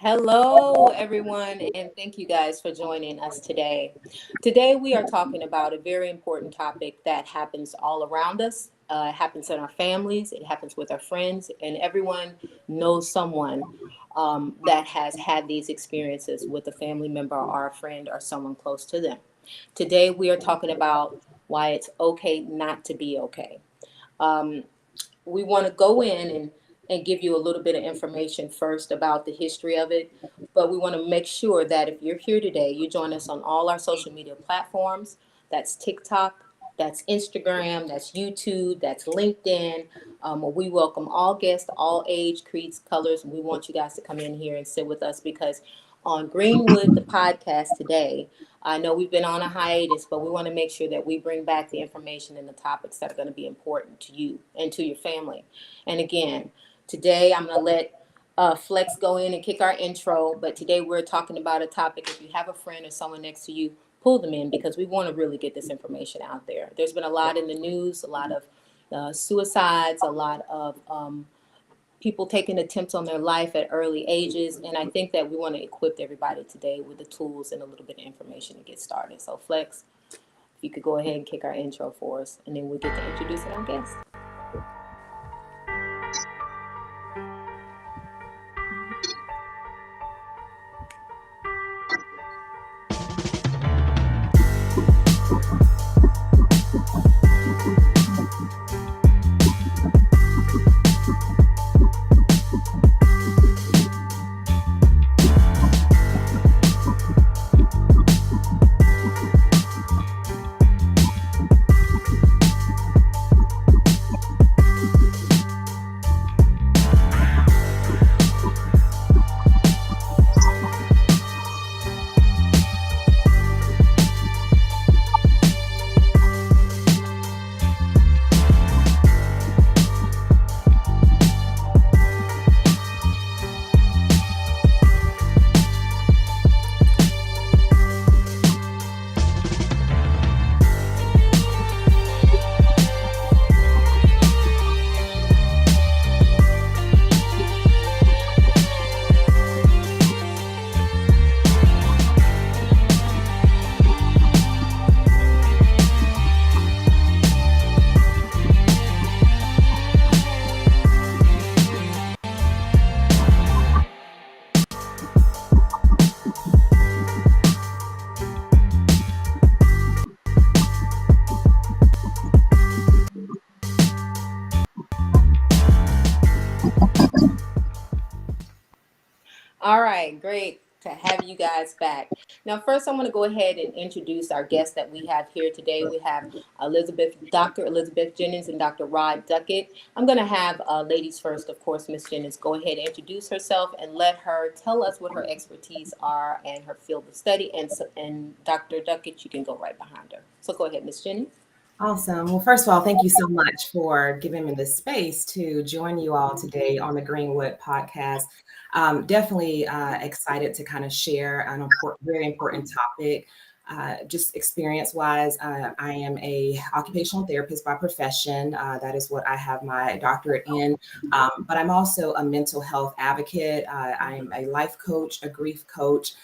Hello, everyone, and thank you guys for joining us today. Today, we are talking about a very important topic that happens all around us. It happens in our families, it happens with our friends, and everyone knows someone that has had these experiences with a family member or a friend or someone close to them. Today, we are talking about why it's okay not to be okay. Um, we want to go in and give you a little bit of information first about the history of it. But we want to make sure that if you're here today, you join us on all our social media platforms. That's TikTok, that's Instagram, that's YouTube, that's LinkedIn. We welcome all guests, all age, creeds, colors. We want you guys to come in here and sit with us because on Greenwood, the podcast today, I know we've been on a hiatus, but we want to make sure that we bring back the information and the topics that are going to be important to you and to your family. And again, today I'm going to let Flex go in and kick our intro, but today we're talking about a topic. If you have a friend or someone next to you, pull them in because we want to really get this information out there. There's been a lot in the news, a lot of suicides, a lot of people taking attempts on their life at early ages. And I think that we want to equip everybody today with the tools and a little bit of information to get started. So Flex, if you could go ahead and kick our intro for us, and then we'll get to introducing our guest. All right, great to have you guys back. Now, first, I'm going to go ahead and introduce our guests that we have here today. We have Dr. Elizabeth Jennings and Dr. Rod Duckett. I'm going to have ladies first, of course, Miss Jennings, go ahead and introduce herself and let her tell us what her expertise are and her field of study. And Dr. Duckett, you can go right behind her. So go ahead, Miss Jennings. Awesome. Well, first of all, thank you so much for giving me the space to join you all today on the Greenwood podcast. Definitely excited to kind of share an very important topic. Just experience-wise, I am a occupational therapist by profession. That is what I have my doctorate in. But I'm also a mental health advocate. I am a life coach, a grief coach,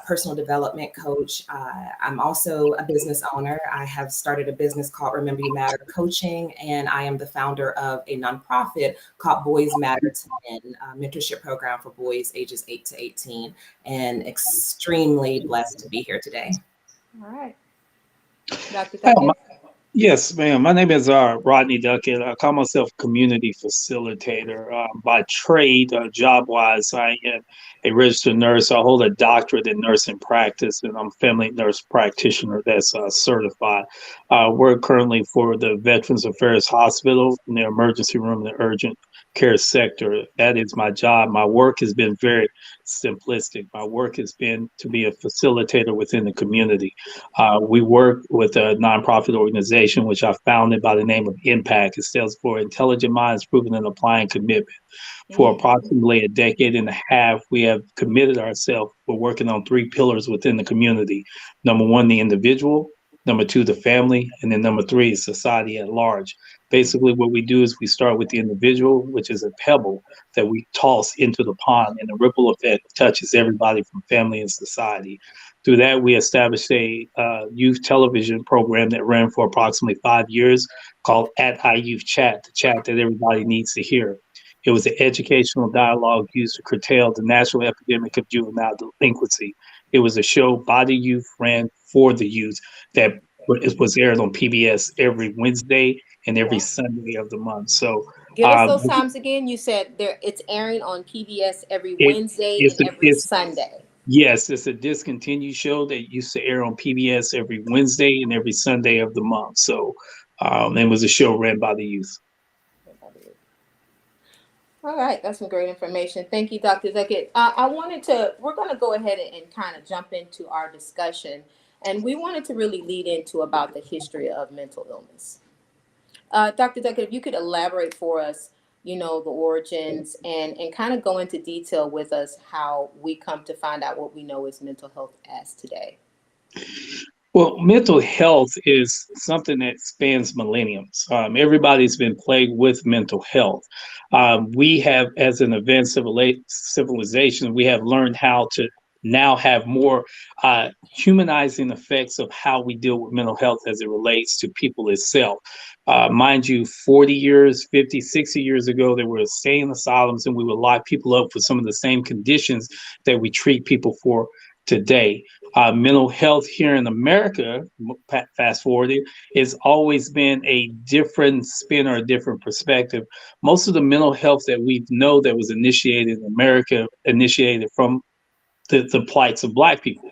personal development coach. I'm also a business owner. I have started a business called Remember You Matter Coaching, and I am the founder of a nonprofit called Boys Matter to Men, a mentorship program for boys ages 8 to 18, and extremely blessed to be here today. All right. Dr. Duckett. Yes, ma'am. My name is Rodney Duckett. I call myself community facilitator. By trade, job-wise, I am a registered nurse. I hold a doctorate in nursing practice, and I'm a family nurse practitioner that's certified. Work currently for the Veterans Affairs Hospital in the emergency room, the urgent care sector. That is my job. My work has been very simplistic. My work has been to be a facilitator within the community. We work with a nonprofit organization which I founded by the name of Impact. It stands for Intelligent Minds Proven and Applying Commitment. For Mm, approximately a decade and a half, we have committed ourselves. We're working on three pillars within the community. Number one, the individual. Number two, the family. And then number three is society at large. Basically, what we do is we start with the individual, which is a pebble that we toss into the pond, and the ripple effect touches everybody from family and society. Through that, we established a youth television program that ran for approximately 5 years called At I Youth Chat, the chat that everybody needs to hear. It was an educational dialogue used to curtail the national epidemic of juvenile delinquency. It was a show by the youth, ran for the youth, that was aired on PBS every Wednesday and every wow. Sunday of the month. So Give us um, those times again. You said there it's airing on PBS every it, Wednesday it's, and every it's Sunday. yes, it's a discontinued show that used to air on PBS every Wednesday and every Sunday of the month. So it was a show ran by the youth. All right, that's some great information. Thank you, Dr. Zuckett. We're going to go ahead and kind of jump into our discussion. And we wanted to really lead into about the history of mental illness. Dr. Duckett, if you could elaborate for us, the origins and kind of go into detail with us how we come to find out what we know is mental health as today. Well, mental health is something that spans millenniums. Everybody's been plagued with mental health. We have, as an advanced civilization, we have learned how to now have more humanizing effects of how we deal with mental health as it relates to people itself. Mind you, 40 years, 50, 60 years ago, there were insane asylums and we would lock people up for some of the same conditions that we treat people for today. Mental health here in America, fast forwarding, has always been a different spin or a different perspective. Most of the mental health that we know that was initiated in America initiated from the plights of Black people.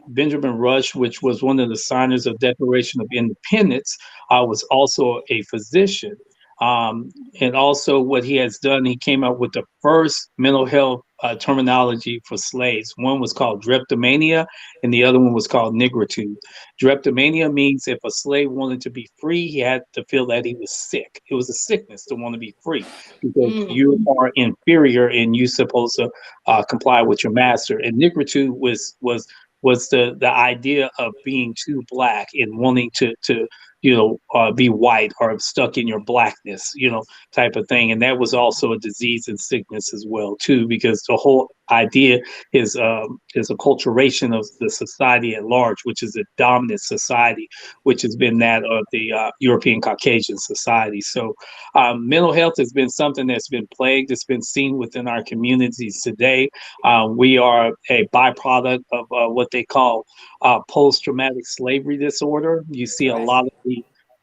Benjamin Rush, which was one of the signers of Declaration of Independence, was also a physician. Um, and also, what he has done, he came up with the first mental health terminology for slaves. One was called drapetomania, and the other one was called nigritude. Drapetomania means if a slave wanted to be free, he had to feel that he was sick. It was a sickness to want to be free because Mm, you are inferior and you're supposed to comply with your master. And nigritude was the idea of being too Black and wanting to be white or stuck in your blackness, type of thing. And that was also a disease and sickness as well too, because the whole idea is a culturation of the society at large, which is a dominant society, which has been that of the European Caucasian society. So mental health has been something that's been plagued. It's been seen within our communities today. We are a byproduct of what they call post-traumatic slavery disorder. You see a correct. lot of the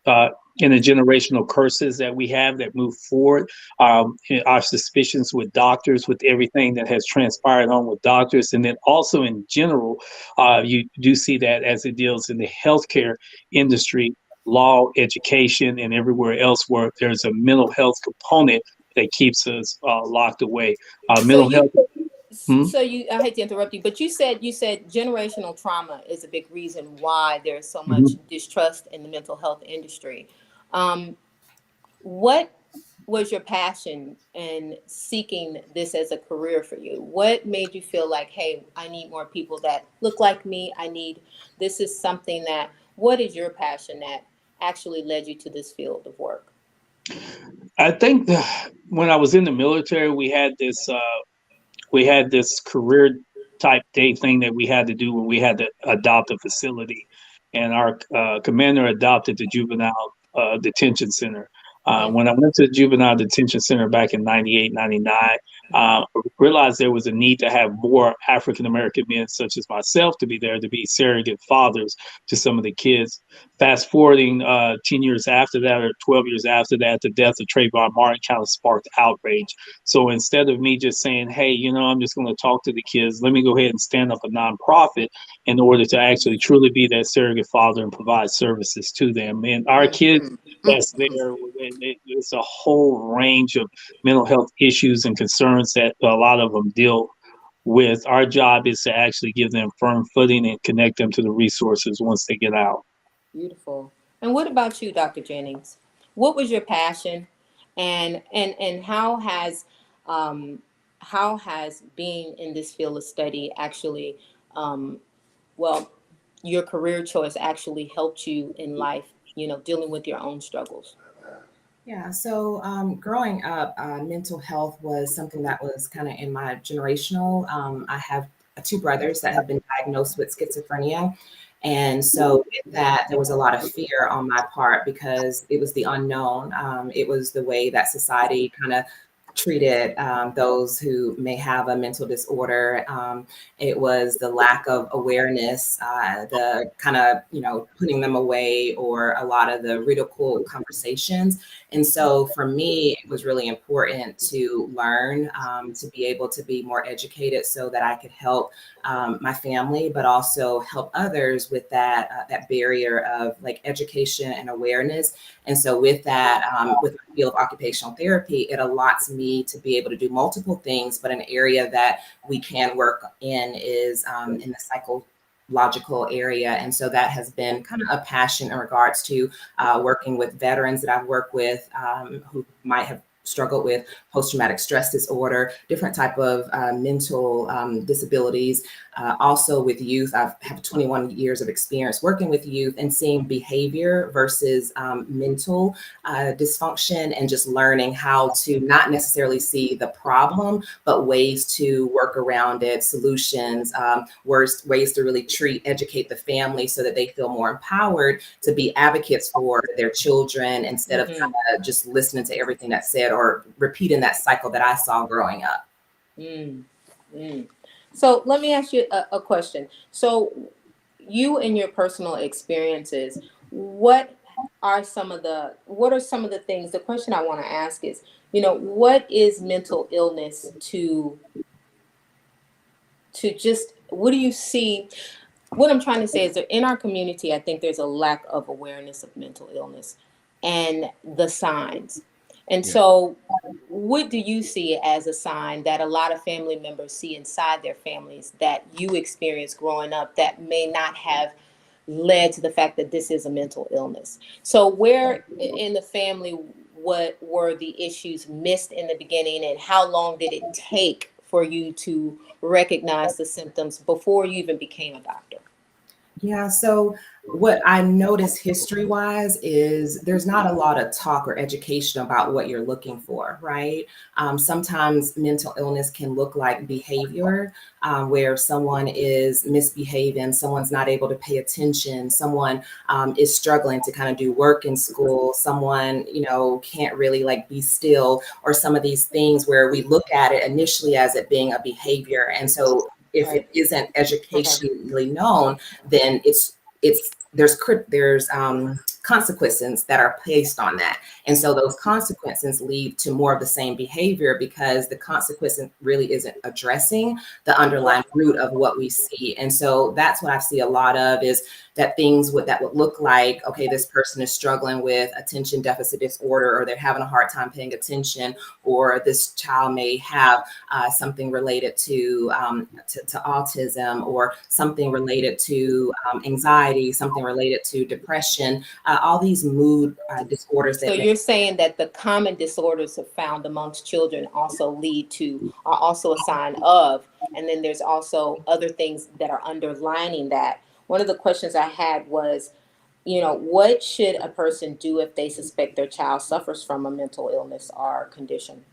uh, intergenerational curses that we have that move forward. Our suspicions with doctors, with everything that has transpired on with doctors, and then also in general, you do see that as it deals in the healthcare industry, law, education, and everywhere else where there's a mental health component that keeps us locked away. So Mental you health. Hmm? I hate to interrupt you, but you said generational trauma is a big reason why there's so much Mhm. distrust in the mental health industry. Um, what was your passion in seeking this as a career for you? What made you feel like, hey, I need more people that look like me? This is something that, what is your passion that actually led you to this field of work? I think when I was in the military, we had this career type day thing that we had to do when we had to adopt a facility, and our commander adopted the juvenile detention center. Mm-hmm. When I went to the juvenile detention center back in 98, 99, Realized there was a need to have more African American men, such as myself, to be there to be surrogate fathers to some of the kids. Fast forwarding 10 years after that, or 12 years after that, the death of Trayvon Martin kind of sparked outrage. So instead of me just saying, hey, I'm just going to talk to the kids, let me go ahead and stand up a nonprofit in order to actually truly be that surrogate father and provide services to them. And our kids that's there, it's a whole range of mental health issues and concerns that a lot of them deal with. Our job is to actually give them firm footing and connect them to the resources once they get out. Beautiful. And what about you, Dr. Jennings? What was your passion, and um, how has being in this field of study actually, um, well, your career choice actually helped you in life, dealing with your own struggles? Yeah, so growing up, mental health was something that was kind of in my generational. I have two brothers that have been diagnosed with schizophrenia. And so with that, there was a lot of fear on my part because it was the unknown. It was the way that society kind of treated those who may have a mental disorder. It was the lack of awareness, the kind of, putting them away, or a lot of the ridicule conversations. And so for me, it was really important to learn, to be able to be more educated so that I could help my family, but also help others with that barrier of like education and awareness. And so with that, with the field of occupational therapy, it allots me to be able to do multiple things, but an area that we can work in is in the psychological area. And so that has been kind of a passion in regards to working with veterans that I've worked with who might have struggled with post-traumatic stress disorder, different type of mental disabilities. Also with youth, I have 21 years of experience working with youth and seeing behavior versus mental dysfunction, and just learning how to not necessarily see the problem, but ways to work around it, solutions, ways to really educate the family so that they feel more empowered to be advocates for their children instead of just listening to everything that's said or repeating that cycle that I saw growing up. Mm, mm. So let me ask you a question. So you and your personal experiences, what are some of the things, the question I want to ask is, what is mental illness to just, what do you see? What I'm trying to say is that in our community, I think there's a lack of awareness of mental illness and the signs. And Yeah. so, what do you see as a sign that a lot of family members see inside their families that you experienced growing up that may not have led to the fact that this is a mental illness? So, where in the family, what were the issues missed in the beginning, and how long did it take for you to recognize the symptoms before you even became a doctor? Yeah, so what I notice history wise is there's not a lot of talk or education about what you're looking for, right? Sometimes mental illness can look like behavior, where someone is misbehaving, someone's not able to pay attention, someone is struggling to kind of do work in school, someone, can't really like be still, or some of these things where we look at it initially as it being a behavior. And so if it Right. isn't Okay. educationally known, then there's consequences that are placed on that. And so those consequences lead to more of the same behavior because the consequence really isn't addressing the underlying root of what we see. And so that's what I see a lot of, is that that would look like, okay, this person is struggling with attention deficit disorder, or they're having a hard time paying attention, or this child may have something related to autism, or something related to anxiety, something related to depression, all these mood disorders So that may. you're saying that the common disorders are found amongst children also are also a sign of, and then there's also other things that are underlining that. One of the questions I had was, what should a person do if they suspect their child suffers from a mental illness or condition?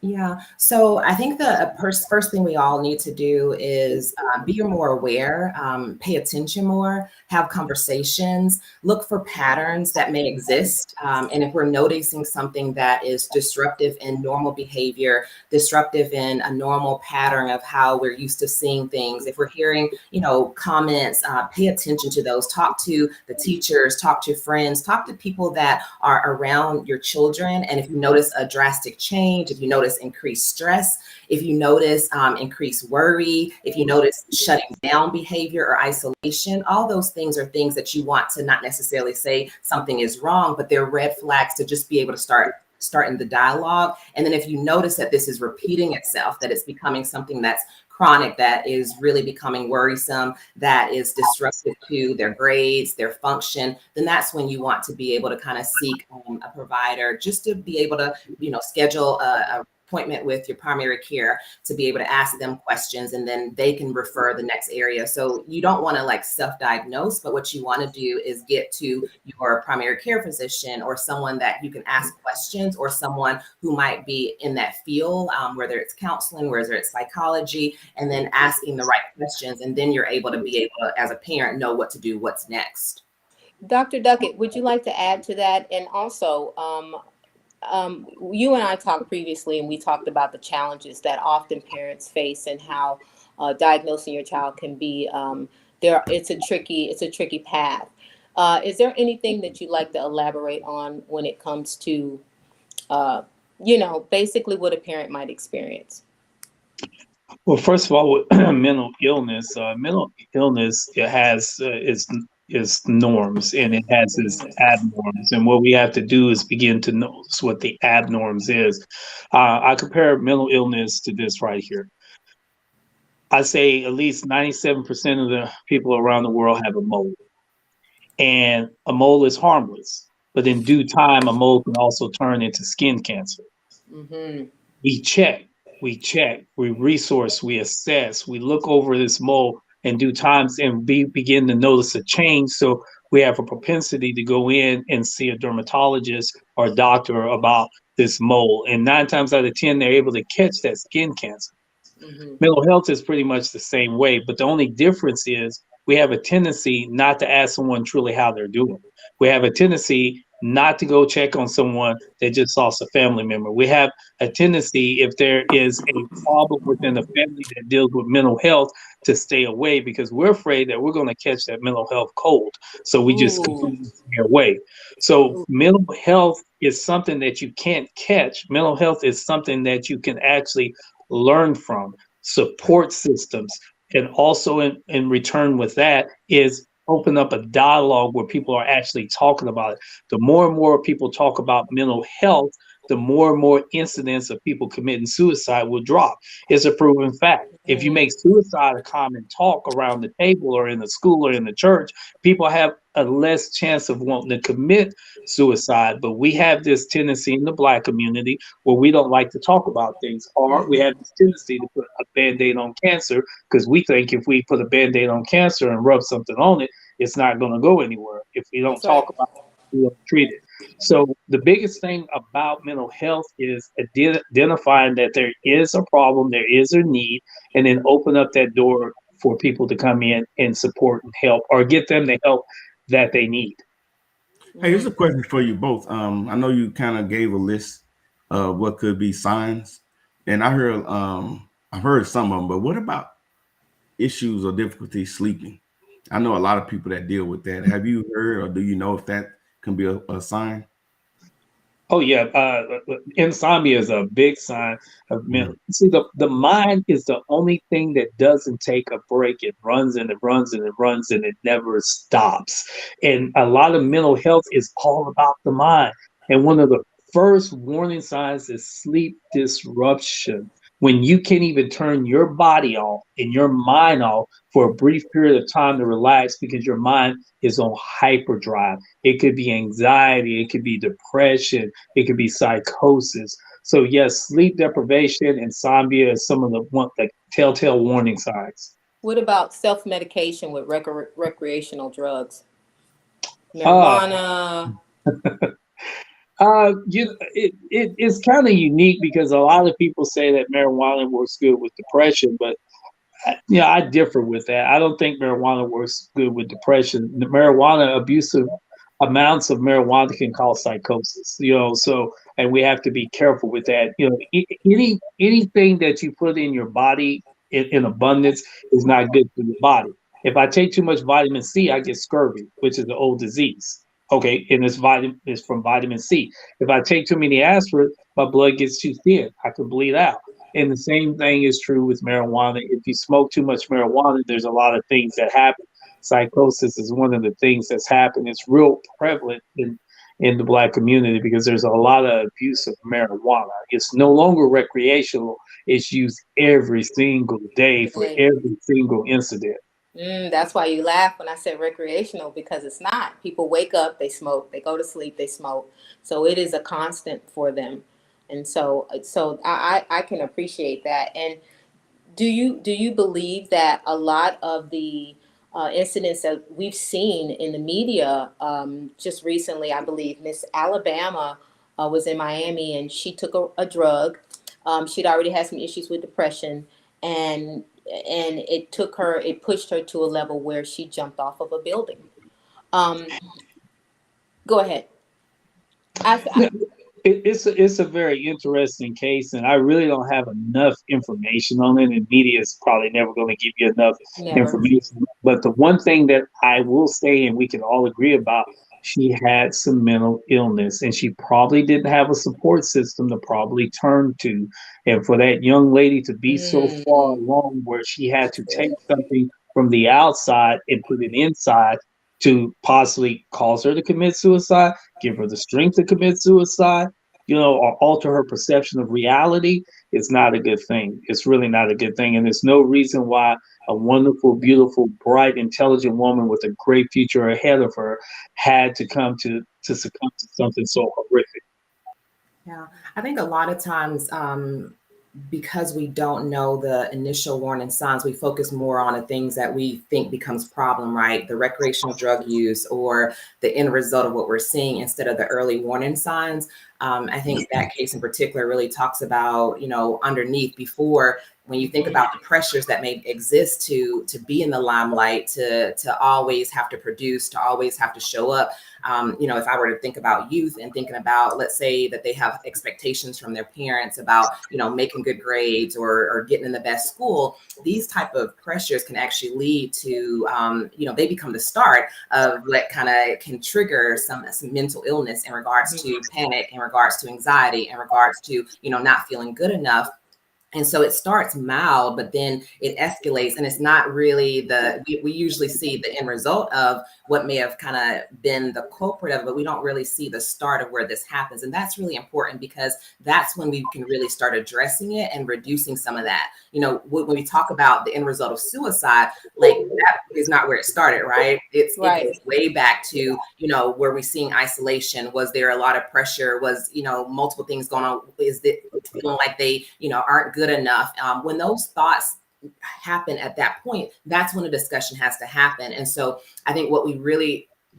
Yeah. So I think the first thing we all need to do is be more aware, pay attention more, have conversations, look for patterns that may exist. And if we're noticing something that is disruptive in normal behavior, disruptive in a normal pattern of how we're used to seeing things, if we're hearing, comments, pay attention to those. Talk to the teachers, talk to friends, talk to people that are around your children. And if you notice a drastic change, if you notice increased stress, if you notice increased worry, if you notice shutting down behavior or isolation, all those things are things that you want to not necessarily say something is wrong, but they're red flags to just be able to start in the dialogue. And then if you notice that this is repeating itself, that it's becoming something that's chronic, that is really becoming worrisome, that is disruptive to their grades, their function, then that's when you want to be able to kind of seek a provider, just to be able to, schedule a appointment with your primary care to be able to ask them questions, and then they can refer the next area. So you don't want to like self-diagnose, but what you want to do is get to your primary care physician or someone that you can ask questions, or someone who might be in that field, whether it's counseling, whether it's psychology, and then asking the right questions. And then you're able to be able to, as a parent, know what to do, what's next. Dr. Duckett, would you like to add to that? And also, you and I talked previously, and we talked about the challenges that often parents face, and how diagnosing your child can be there. It's a tricky path. Is there anything that you'd like to elaborate on when it comes to, basically what a parent might experience? Well, first of all, with mental illness, it has its norms, and it has its abnorms. And what we have to do is begin to notice what the abnorms is. I compare mental illness to this right here. I say at least 97% of the people around the world have a mole, and a mole is harmless. But in due time, a mole can also turn into skin cancer. Mm-hmm. We check, we resource, we assess, we look over this mole in due times, and begin to notice a change. So we have a propensity to go in and see a dermatologist or a doctor about this mole. And 9 times out of 10, they're able to catch that skin cancer. Mm-hmm. Mental health is pretty much the same way, but the only difference is we have a tendency not to ask someone truly how they're doing. We have a tendency not to go check on someone that just lost a family member. We have a tendency, if there is a problem within the family that deals with mental health, to stay away because we're afraid that we're going to catch that mental health cold. So we just Ooh. completely stay away. So mental health is something that you can't catch. Mental health is something that you can actually learn from. Support systems, and also in return with that is open up a dialogue where people are actually talking about it. The more and more people talk about mental health, the more and more incidents of people committing suicide will drop. It's a proven fact. If you make suicide a common talk around the table or in the school or in the church, people have a less chance of wanting to commit suicide. But we have this tendency in the Black community where we don't like to talk about things, or we have this tendency to put a band-aid on cancer because we think if we put a band-aid on cancer and rub something on it, it's not going to go anywhere. If we don't That's right. talk about it, we don't treat it. So the biggest thing about mental health is identifying that there is a problem, there is a need, and then open up that door for people to come in and support and help, or get them the help that they need. Hey, here's a question for you both. I know you kind of gave a list of what could be signs, and I've heard some of them. But what about issues or difficulty sleeping? I know a lot of people that deal with that. Have you heard, or do you know if that can be a sign? Oh yeah, insomnia is a big sign of mental. See, the mind is the only thing that doesn't take a break. It runs and it runs and it runs and it never stops. And a lot of mental health is all about the mind. And one of the first warning signs is sleep disruption. When you can't even turn your body off and your mind off for a brief period of time to relax because your mind is on hyperdrive. It could be anxiety, it could be depression, it could be psychosis. So yes, sleep deprivation, insomnia is some of the telltale warning signs. What about self-medication with recreational drugs? Ah, Marijuana. It's kind of unique because a lot of people say that marijuana works good with depression, but I differ with that. I don't think marijuana works good with depression. The marijuana abusive amounts of marijuana can cause psychosis. So and we have to be careful with that. Anything that you put in your body in abundance is not good for your body. If I take too much vitamin C, I get scurvy, which is an old disease. Okay, and it's from vitamin C. If I take too many aspirin, my blood gets too thin. I can bleed out. And the same thing is true with marijuana. If you smoke too much marijuana, there's a lot of things that happen. Psychosis is one of the things that's happened. It's real prevalent in the black community because there's a lot of abuse of marijuana. It's no longer recreational. It's used every single day for Okay. every single incident. That's why you laugh when I said recreational, because it's not. People wake up, they smoke. They go to sleep, they smoke. So it is a constant for them. And so I can appreciate that. And do you believe that a lot of the incidents that we've seen in the media, just recently, I believe Miss Alabama was in Miami and she took a drug. She'd already had some issues with depression, and it pushed her to a level where she jumped off of a building. Um, Go ahead. I It's a very interesting case, and I really don't have enough information on it. And media is probably never going to give you enough never. information. But the one thing that I will say, and we can all agree about, she had some mental illness, and she probably didn't have a support system to probably turn to. And for that young lady to be so far Mm, along where she had that's to good. take something from the outside and put it inside to possibly cause her to commit suicide, give her the strength to commit suicide, or alter her perception of reality, is not a good thing. It's really not a good thing. And there's no reason why a wonderful, beautiful, bright, intelligent woman with a great future ahead of her had to come to succumb to something so horrific. Yeah, I think a lot of times, because we don't know the initial warning signs, we focus more on the things that we think becomes problem, right? The recreational drug use or the end result of what we're seeing instead of the early warning signs. I think that case in particular really talks about, underneath before, when you think about the pressures that may exist to be in the limelight, to always have to produce, to always have to show up. If I were to think about youth and thinking about, let's say that they have expectations from their parents about, making good grades or getting in the best school, these type of pressures can actually lead to, they become the start of what kind of can trigger some mental illness in regards to panic, in regards to anxiety, in regards to, not feeling good enough. And so it starts mild, but then it escalates, and it's not really we usually see the end result of what may have kind of been the culprit of it, but we don't really see the start of where this happens. And that's really important because that's when we can really start addressing it and reducing some of that. When we talk about the end result of suicide, like that is not where it started, right? It Right. goes way back to, where we're seeing isolation. Was there a lot of pressure? Was, multiple things going on? Is it feeling like they, aren't good enough? When those thoughts happen at that point, that's when a discussion has to happen. And so I think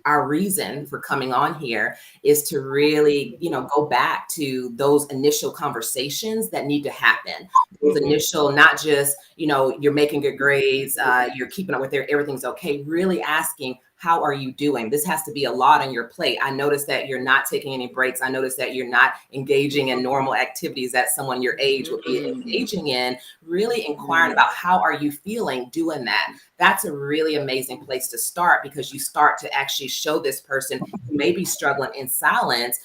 our reason for coming on here is to really, go back to those initial conversations that need to happen. Those initial, not just, you're making good grades, you're keeping up with everything's okay. Really asking, how are you doing? This has to be a lot on your plate. I noticed that you're not taking any breaks. I noticed that you're not engaging in normal activities that someone your age would be engaging in. Really inquiring about how are you feeling doing that. That's a really amazing place to start, because you start to actually show this person who may be struggling in silence,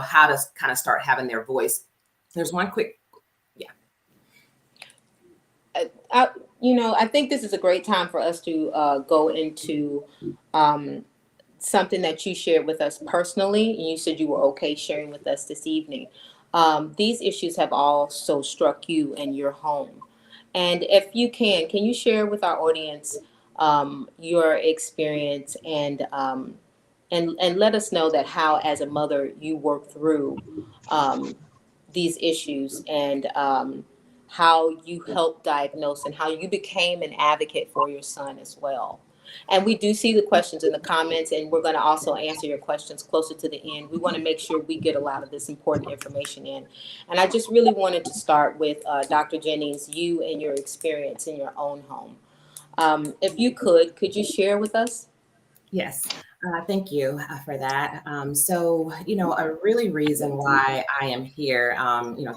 how to kind of start having their voice. There's one quick, yeah. I think this is a great time for us to go into um, something that you shared with us personally, and you said you were okay sharing with us this evening. These issues have also struck you in your home. And if you can you share with our audience your experience, and let us know that how, as a mother, you work through um, these issues, and how you helped diagnose and how you became an advocate for your son as well. And we do see the questions in the comments, and we're going to also answer your questions closer to the end. We want to make sure we get a lot of this important information in. And I just really wanted to start with Dr. Jennings, you and your experience in your own home. If you could you share with us? Yes, thank you for that. So, a really reason why I am here,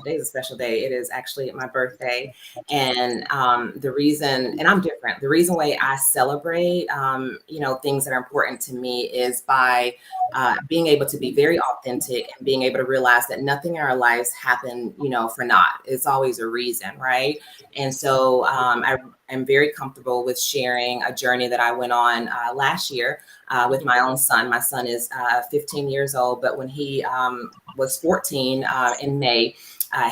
today's a special day. It is actually my birthday. And and I'm different. The reason why I celebrate, things that are important to me is by being able to be very authentic and being able to realize that nothing in our lives happen, for naught. It's always a reason, right? And so I am very comfortable with sharing a journey that I went on last year with my own son. My son is 15 years old, but when he was 14 in May,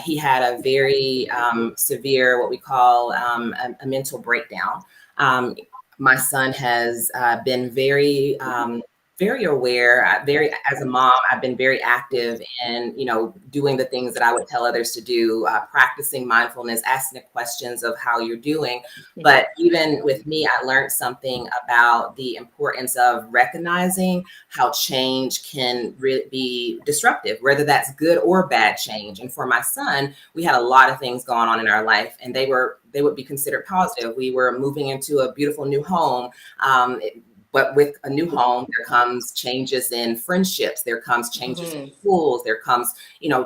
he had a very severe, what we call a mental breakdown. My son has been very aware, as a mom, I've been very active in, doing the things that I would tell others to do, practicing mindfulness, asking the questions of how you're doing. But even with me, I learned something about the importance of recognizing how change can really be disruptive, whether that's good or bad change. And for my son, we had a lot of things going on in our life, and they would be considered positive. We were moving into a beautiful new home. But with a new home, there comes changes in friendships. There comes changes in schools. There comes,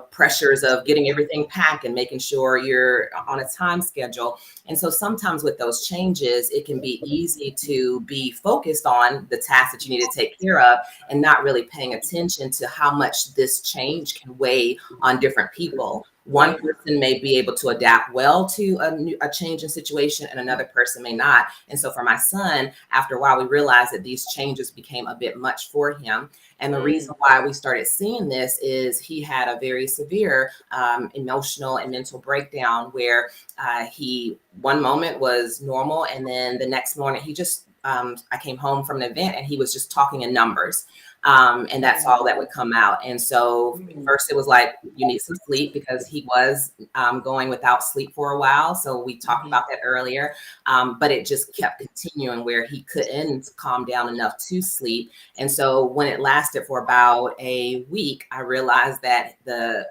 pressures of getting everything packed and making sure you're on a time schedule. And so sometimes with those changes, it can be easy to be focused on the tasks that you need to take care of and not really paying attention to how much this change can weigh on different people. One person may be able to adapt well to a change in situation, and another person may not. And so for my son, after a while, we realized that these changes became a bit much for him. And the reason why we started seeing this is he had a very severe emotional and mental breakdown where he one moment was normal, and then the next morning he just I came home from an event and he was just talking in numbers. And that's all that would come out. And so first it was like, you need some sleep, because he was going without sleep for a while. So we talked about that earlier. But it just kept continuing where he couldn't calm down enough to sleep. And so when it lasted for about a week, I realized that the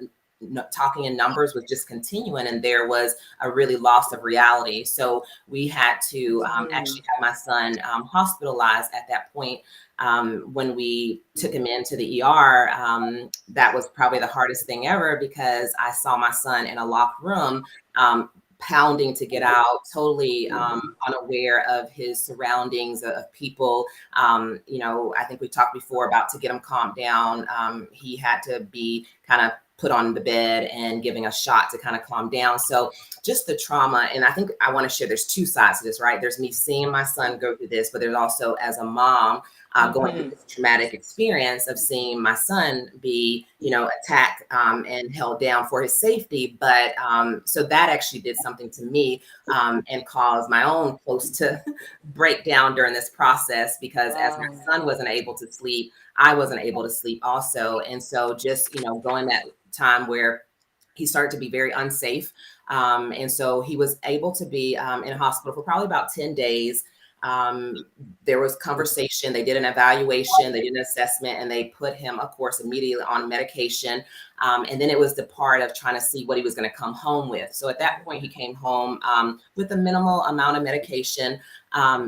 talking in numbers was just continuing, and there was a really loss of reality. So we had to actually have my son hospitalized at that point. When we took him into the ER, that was probably the hardest thing ever, because I saw my son in a locked room, pounding to get out, totally unaware of his surroundings, of people. I think we talked before about, to get him calmed down, he had to be kind of put on the bed and giving a shot to kind of calm down. So just the trauma. And I think I want to share, there's two sides to this, right? There's me seeing my son go through this, but there's also, as a mom, going through this traumatic experience of seeing my son be, attacked and held down for his safety. But so that actually did something to me and caused my own close to breakdown during this process, because as my son wasn't able to sleep, I wasn't able to sleep also. And so just, going that time where he started to be very unsafe. And so he was able to be in a hospital for probably about 10 days. There was conversation, they did an evaluation, they did an assessment, and they put him, of course, immediately on medication. And then it was the part of trying to see what he was going to come home with. So at that point, he came home with a minimal amount of medication,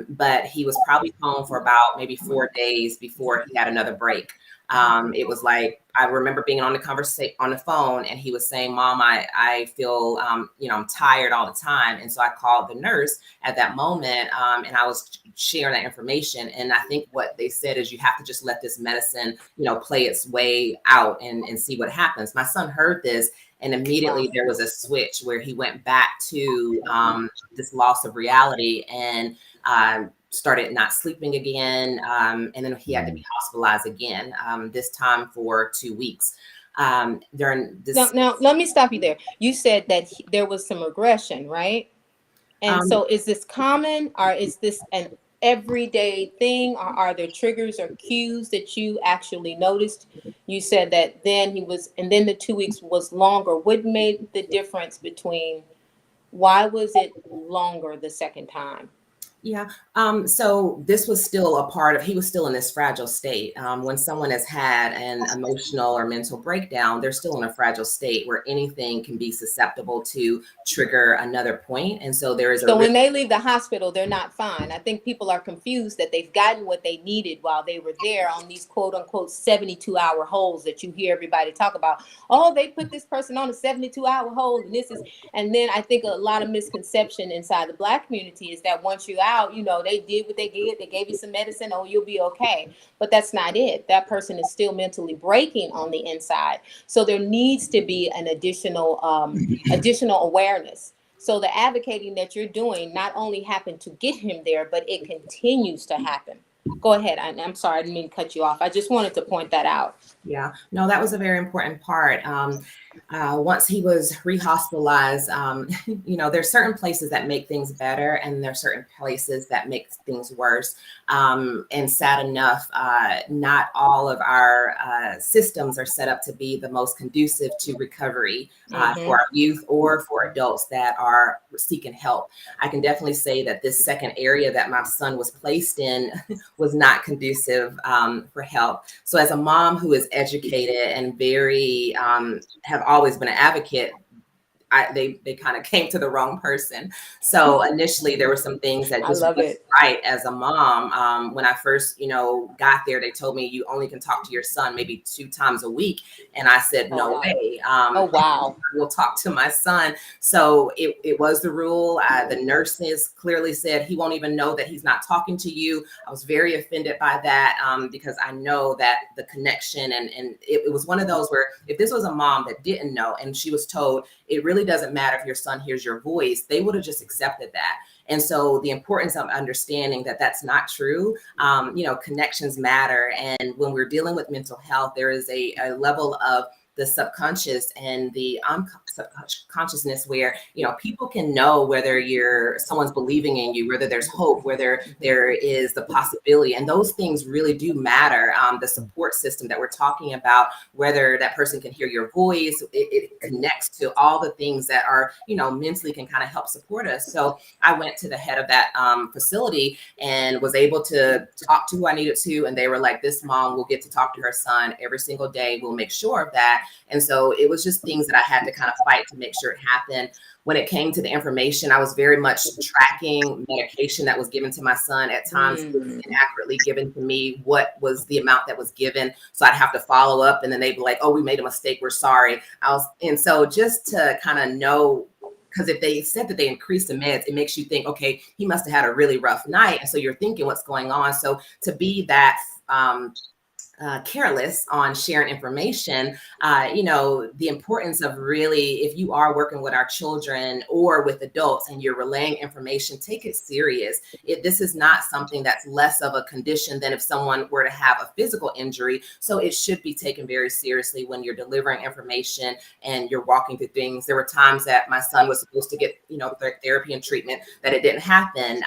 but he was probably home for about maybe 4 days before he had another break. It was like, I remember being on the phone, and he was saying, "Mom, I feel, I'm tired all the time." And so I called the nurse at that moment, and I was sharing that information. And I think what they said is, you have to just let this medicine, play its way out and see what happens. My son heard this, and immediately there was a switch where he went back to this loss of reality, and started not sleeping again. And then he had to be hospitalized again, this time for 2 weeks. During this. Now, let me stop you there. You said that there was some regression, right? And so is this common, or is this an everyday thing, or are there triggers or cues that you actually noticed? You said that then and then the 2 weeks was longer. What made the difference between, why was it longer the second time? Yeah. So this was still a part of, he was still in this fragile state. When someone has had an emotional or mental breakdown, they're still in a fragile state where anything can be susceptible to trigger another point. And so there is a So risk. when they leave the hospital, they're not fine. I think people are confused that they've gotten what they needed while they were there on these quote unquote 72-hour holds that you hear everybody talk about. Oh, they put this person on a 72-hour hold, and this is, and then I think a lot of misconception inside the Black community is that once you're out, you know, they did what they did. They gave you some medicine. Oh, you'll be okay. But that's not it. That person is still mentally breaking on the inside. So there needs to be an additional awareness. So the advocating that you're doing not only happened to get him there, but it continues to happen. Go ahead. I'm sorry, I didn't mean to cut you off. I just wanted to point that out. Yeah, no, that was a very important part. Once he was rehospitalized, there's certain places that make things better, and there's certain places that make things worse. And sad enough, not all of our systems are set up to be the most conducive to recovery for our youth or for adults that are seeking help. I can definitely say that this second area that my son was placed in was not conducive for help. So as a mom who is educated and very have always been an advocate, they kind of came to the wrong person. So initially there were some things that I just love wasn't it. right as a mom. When I first, got there, they told me you only can talk to your son maybe 2 times a week. And I said, Oh, no wow. way. Oh, wow. Will talk to my son. So it was the rule. The nurses clearly said he won't even know that he's not talking to you. I was very offended by that because I know that the connection and it was one of those where if this was a mom that didn't know and she was told it really doesn't matter if your son hears your voice, they would have just accepted that. And so the importance of understanding that that's not true, connections matter. And when we're dealing with mental health, there is a level of the subconscious and the unconsciousness where people can know whether someone's believing in you, whether there's hope, whether there is the possibility, and those things really do matter. The support system that we're talking about, whether that person can hear your voice, it connects to all the things that are mentally can kind of help support us. So I went to the head of that facility and was able to talk to who I needed to, and they were like, this mom will get to talk to her son every single day. We'll make sure of that. And so it was just things that I had to kind of fight to make sure it happened. When it came to the information, I was very much tracking medication that was given to my son. At times, it was inaccurately given to me. What was the amount that was given? So I'd have to follow up, and then they'd be like, "Oh, we made a mistake. We're sorry." And so just to kind of know, because if they said that they increased the meds, it makes you think, okay, he must have had a really rough night, and so you're thinking what's going on. So to be that careless on sharing information, the importance of really, if you are working with our children or with adults and you're relaying information, take it serious. This is not something that's less of a condition than if someone were to have a physical injury. So it should be taken very seriously when you're delivering information and you're walking through things. There were times that my son was supposed to get, therapy and treatment, that it didn't happen.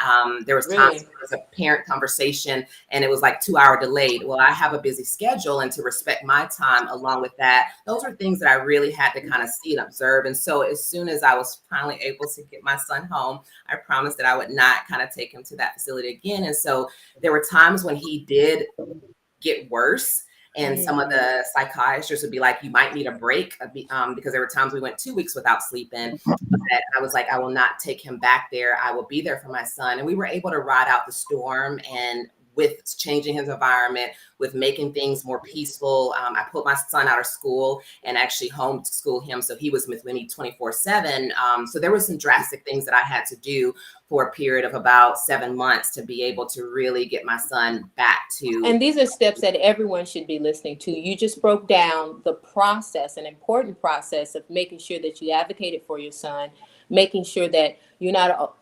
There was times there was a parent conversation and it was like 2-hour delayed. Well, I have a busy schedule, and to respect my time along with that, those are things that I really had to kind of see and observe. And so as soon as I was finally able to get my son home, I promised that I would not kind of take him to that facility again. And so there were times when he did get worse, and some of the psychiatrists would be like, you might need a break, because there were times we went 2 weeks without sleeping. But I was like, I will not take him back there. I will be there for my son. And we were able to ride out the storm, and with changing his environment, with making things more peaceful. I put my son out of school and actually homeschool him. So he was with me 24/7. So there were some drastic things that I had to do for a period of about 7 months to be able to really get my son back to. And these are steps that everyone should be listening to. You just broke down the process, an important process of making sure that you advocated for your son, making sure that you're not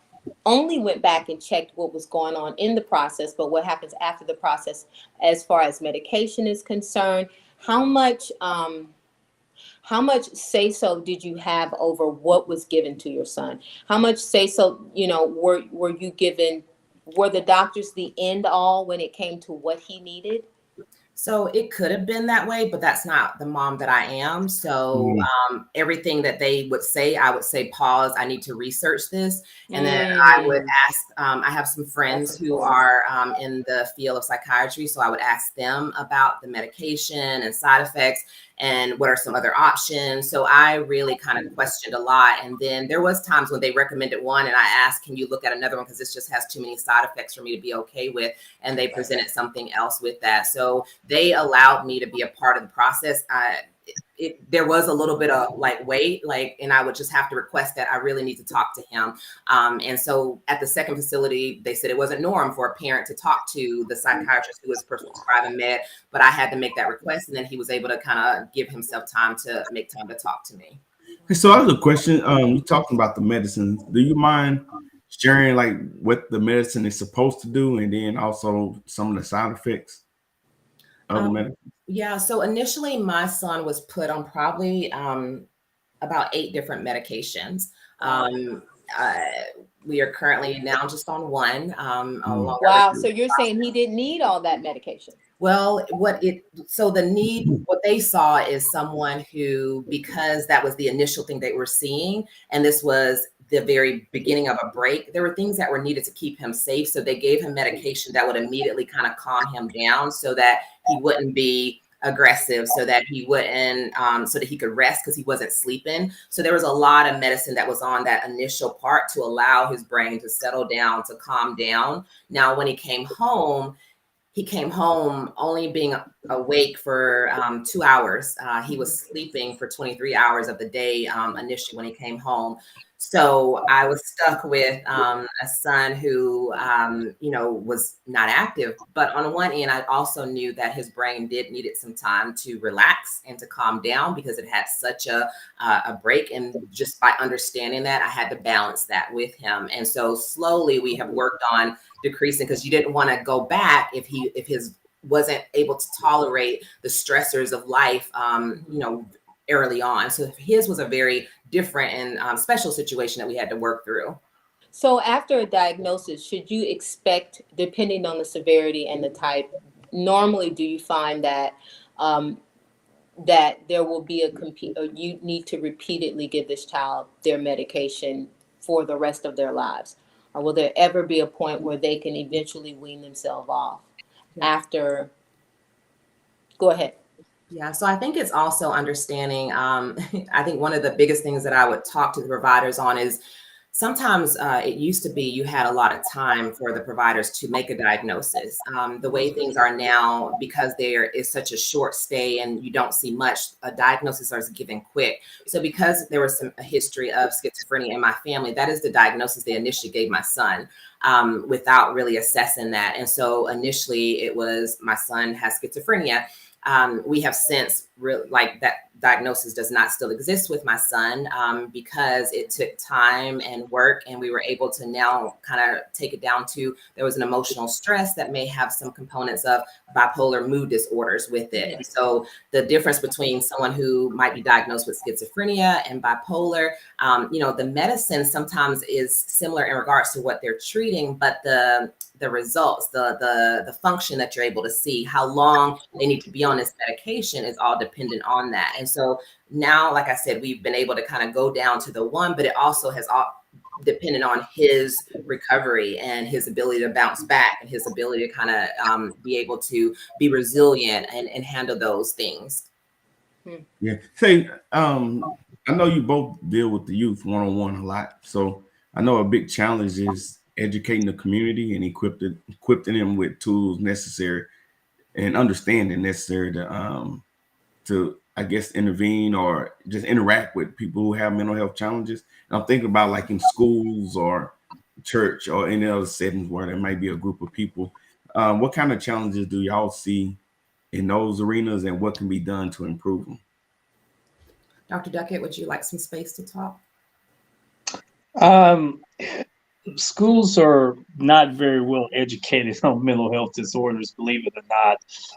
only went back and checked what was going on in the process, but what happens after the process as far as medication is concerned. How much say so did you have over what was given to your son? How much say so, were you given, were the doctors the end all when it came to what he needed? So it could have been that way, but that's not the mom that I am. So Mm. everything that they would say, I would say, pause, I need to research this. And then I would Mm, ask, I have some friends that's who important. are in the field of psychiatry. So I would ask them about the medication and side effects and what are some other options. So I really kind of questioned a lot. And then there was times when they recommended one and I asked, can you look at another one? Because this just has too many side effects for me to be okay with. And they presented something else with that. So they allowed me to be a part of the process. There was a little bit of like wait, like, and I would just have to request that I really need to talk to him. And so at the second facility, they said it wasn't norm for a parent to talk to the psychiatrist who was prescribing med, but I had to make that request, and then he was able to kind of give himself time to make time to talk to me. So I have a question. You talking about the medicine? Do you mind sharing like what the medicine is supposed to do, and then also some of the side effects of the Um, medicine? yeah, so initially my son was put on probably about 8 different medications. Wow. Uh, we are currently now just on one, Mm. along Wow. with So you're saying he didn't need all that medication? well, so the need, what they saw is someone who, because that was the initial thing they were seeing, and this was the very beginning of a break, there were things that were needed to keep him safe. So they gave him medication that would immediately kind of calm him down so that he wouldn't be aggressive, so that he wouldn't, so that he could rest because he wasn't sleeping. So there was a lot of medicine that was on that initial part to allow his brain to settle down, to calm down. Now, when he came home only being awake for 2 hours. He was sleeping for 23 hours of the day initially when he came home. So I was stuck with a son who, was not active. But on one end, I also knew that his brain needed some time to relax and to calm down because it had such a break. And just by understanding that, I had to balance that with him. And so slowly we have worked on decreasing because you didn't want to go back if his wasn't able to tolerate the stressors of life early on. So his was a very different and special situation that we had to work through. So after a diagnosis, should you expect, depending on the severity and the type, normally do you find that um, that there will be a compete, or you need to repeatedly give this child their medication for the rest of their lives? Or will there ever be a point where they can eventually wean themselves off Yeah. after? Go ahead. Yeah, so I think it's also understanding. I think one of the biggest things that I would talk to the providers on is sometimes it used to be you had a lot of time for the providers to make a diagnosis. The way things are now, because there is such a short stay and you don't see much, a diagnosis is given quick. So because there was a history of schizophrenia in my family, that is the diagnosis they initially gave my son without really assessing that. And so initially it was my son has schizophrenia. We have since like that diagnosis does not still exist with my son because it took time and work, and we were able to now kind of take it down to there was an emotional stress that may have some components of bipolar mood disorders with it. And so the difference between someone who might be diagnosed with schizophrenia and bipolar, the medicine sometimes is similar in regards to what they're treating, but the results, the function that you're able to see, how long they need to be on this medication is all dependent on that. And so now, like I said, we've been able to kind of go down to the one, but it also has all dependent on his recovery and his ability to bounce back and his ability to kind of be able to be resilient and handle those things. Yeah. Say, I know you both deal with the youth one-on-one a lot. So I know a big challenge is educating the community and equipping them with tools necessary and understanding necessary to I guess intervene or just interact with people who have mental health challenges. And I'm thinking about like in schools or church or any other settings where there might be a group of people. What kind of challenges do y'all see in those arenas, and what can be done to improve them? Dr. Duckett, would you like some space to talk? Um, Schools are not very well educated on mental health disorders, believe it or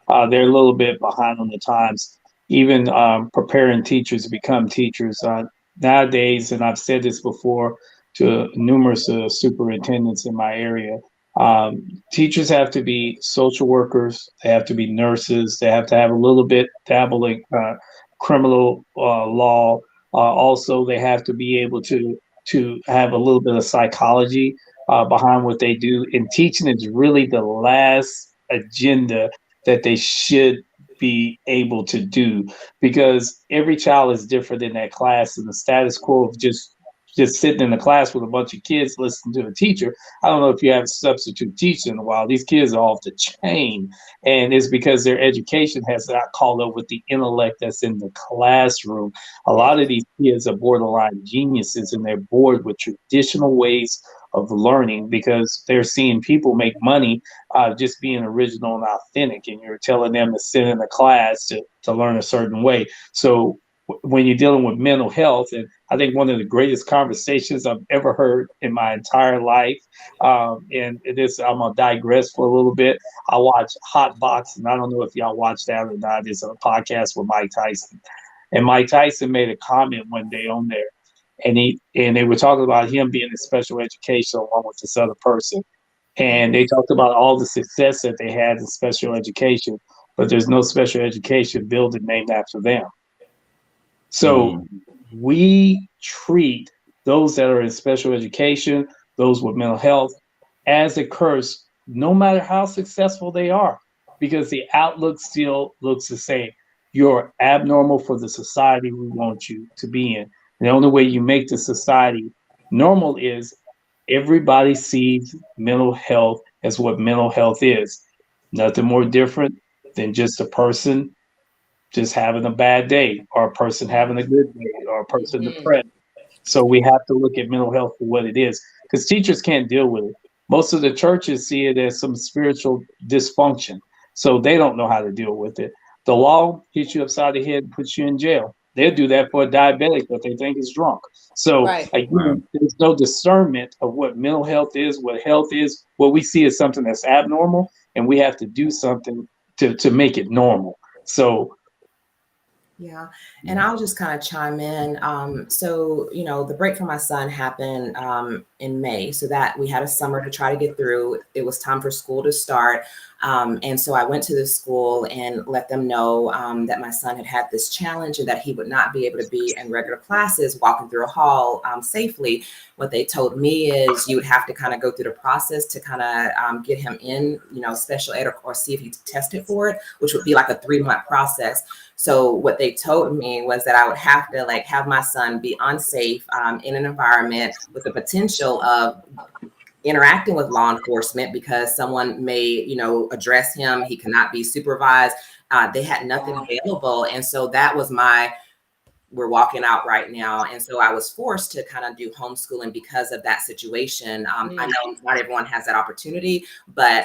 not. They're a little bit behind on the times, even preparing teachers to become teachers. Nowadays, and I've said this before to numerous superintendents in my area, Teachers have to be social workers. They have to be nurses. They have to have a little bit dabbling criminal law. Also, they have to be able to have a little bit of psychology behind what they do. And teaching is really the last agenda that they should be able to do, because every child is different in that class, and the status quo of just sitting in the class with a bunch of kids listening to a teacher. I don't know if you have substitute teaching in a while. These kids are off the chain, and it's because their education has not caught up with the intellect that's in the classroom. A lot of these kids are borderline geniuses, and they're bored with traditional ways of learning because they're seeing people make money just being original and authentic, and you're telling them to sit in the class to learn a certain way. So when you're dealing with mental health, and I think one of the greatest conversations I've ever heard in my entire life, and this, I'm gonna digress for a little bit. I watch Hot Box, and I don't know if y'all watch that or not. It's a podcast with Mike Tyson, and Mike Tyson made a comment one day on there, and they were talking about him being in special education along with this other person, and they talked about all the success that they had in special education, but there's no special education building named after them. So Mm. we treat those that are in special education, those with mental health, as a curse, no matter how successful they are, because the outlook still looks the same. You're abnormal for the society we want you to be in. And the only way you make the society normal is everybody sees mental health as what mental health is. Nothing more different than just a person just having a bad day, or a person having a good day, or a person Mhm. depressed. So we have to look at mental health for what it is, because teachers can't deal with it. Most of the churches see it as some spiritual dysfunction, so they don't know how to deal with it. The law hits you upside the head and puts you in jail. They'll do that for a diabetic that they think is drunk. So Right. Wow. again, there's no discernment of what mental health is, what health is. What we see is something that's abnormal, and we have to do something to make it normal. So Yeah, and I'll just kind of chime in. So, the break for my son happened in May, so that we had a summer to try to get through. It was time for school to start. And so I went to the school and let them know that my son had had this challenge and that he would not be able to be in regular classes walking through a hall safely. What they told me is you would have to kind of go through the process to kind of get him in, special ed, or see if he's tested for it, which would be like a 3-month process. So what they told me was that I would have to have my son be unsafe in an environment with the potential of interacting with law enforcement because someone may, address him. He cannot be supervised. They had nothing available. And so that was we're walking out right now. And so I was forced to kind of do homeschooling because of that situation. I know not everyone has that opportunity, but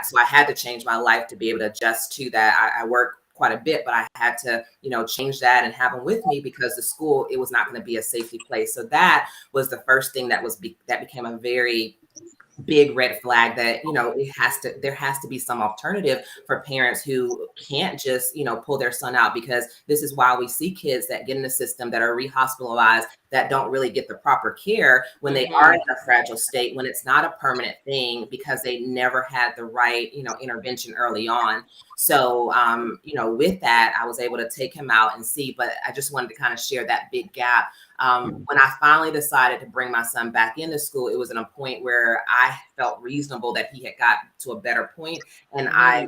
so I had to change my life to be able to adjust to that. I work quite a bit, but I had to, change that and have them with me because the school, it was not going to be a safety place. So that was the first thing that became a very big red flag that there has to be some alternative for parents who can't just pull their son out, because this is why we see kids that get in the system that are rehospitalized that don't really get the proper care when they are in a fragile state, when it's not a permanent thing because they never had the right intervention early on. So with that, I was able to take him out and see, but I just wanted to kind of share that big gap. When I finally decided to bring my son back into school, it was at a point where I felt reasonable that he had got to a better point, and I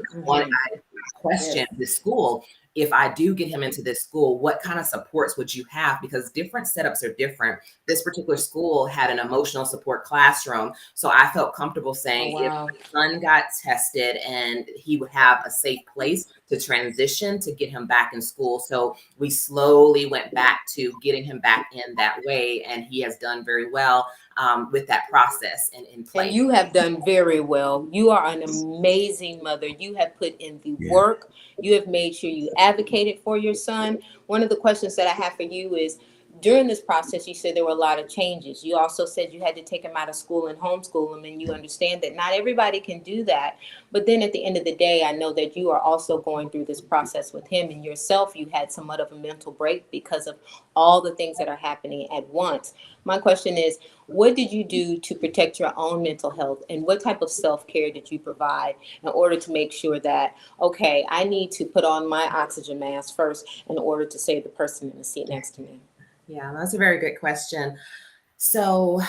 questioned the school. If I do get him into this school, what kind of supports would you have? Because different setups are different. This particular school had an emotional support classroom. So I felt comfortable saying if my son got tested and he would have a safe place to transition to get him back in school. So we slowly went back to getting him back in that way. And he has done very well with that process and in place. And you have done very well. You are an amazing mother. You have put in the Yeah. work. You have made sure you advocated for your son. One of the questions that I have for you is, during this process, you said there were a lot of changes. You also said you had to take him out of school and homeschool him, and you understand that not everybody can do that. But then at the end of the day, I know that you are also going through this process with him, and yourself, you had somewhat of a mental break because of all the things that are happening at once. My question is, what did you do to protect your own mental health, and what type of self-care did you provide in order to make sure that, okay, I need to put on my oxygen mask first in order to save the person in the seat next to me? Yeah, that's a very good question. So,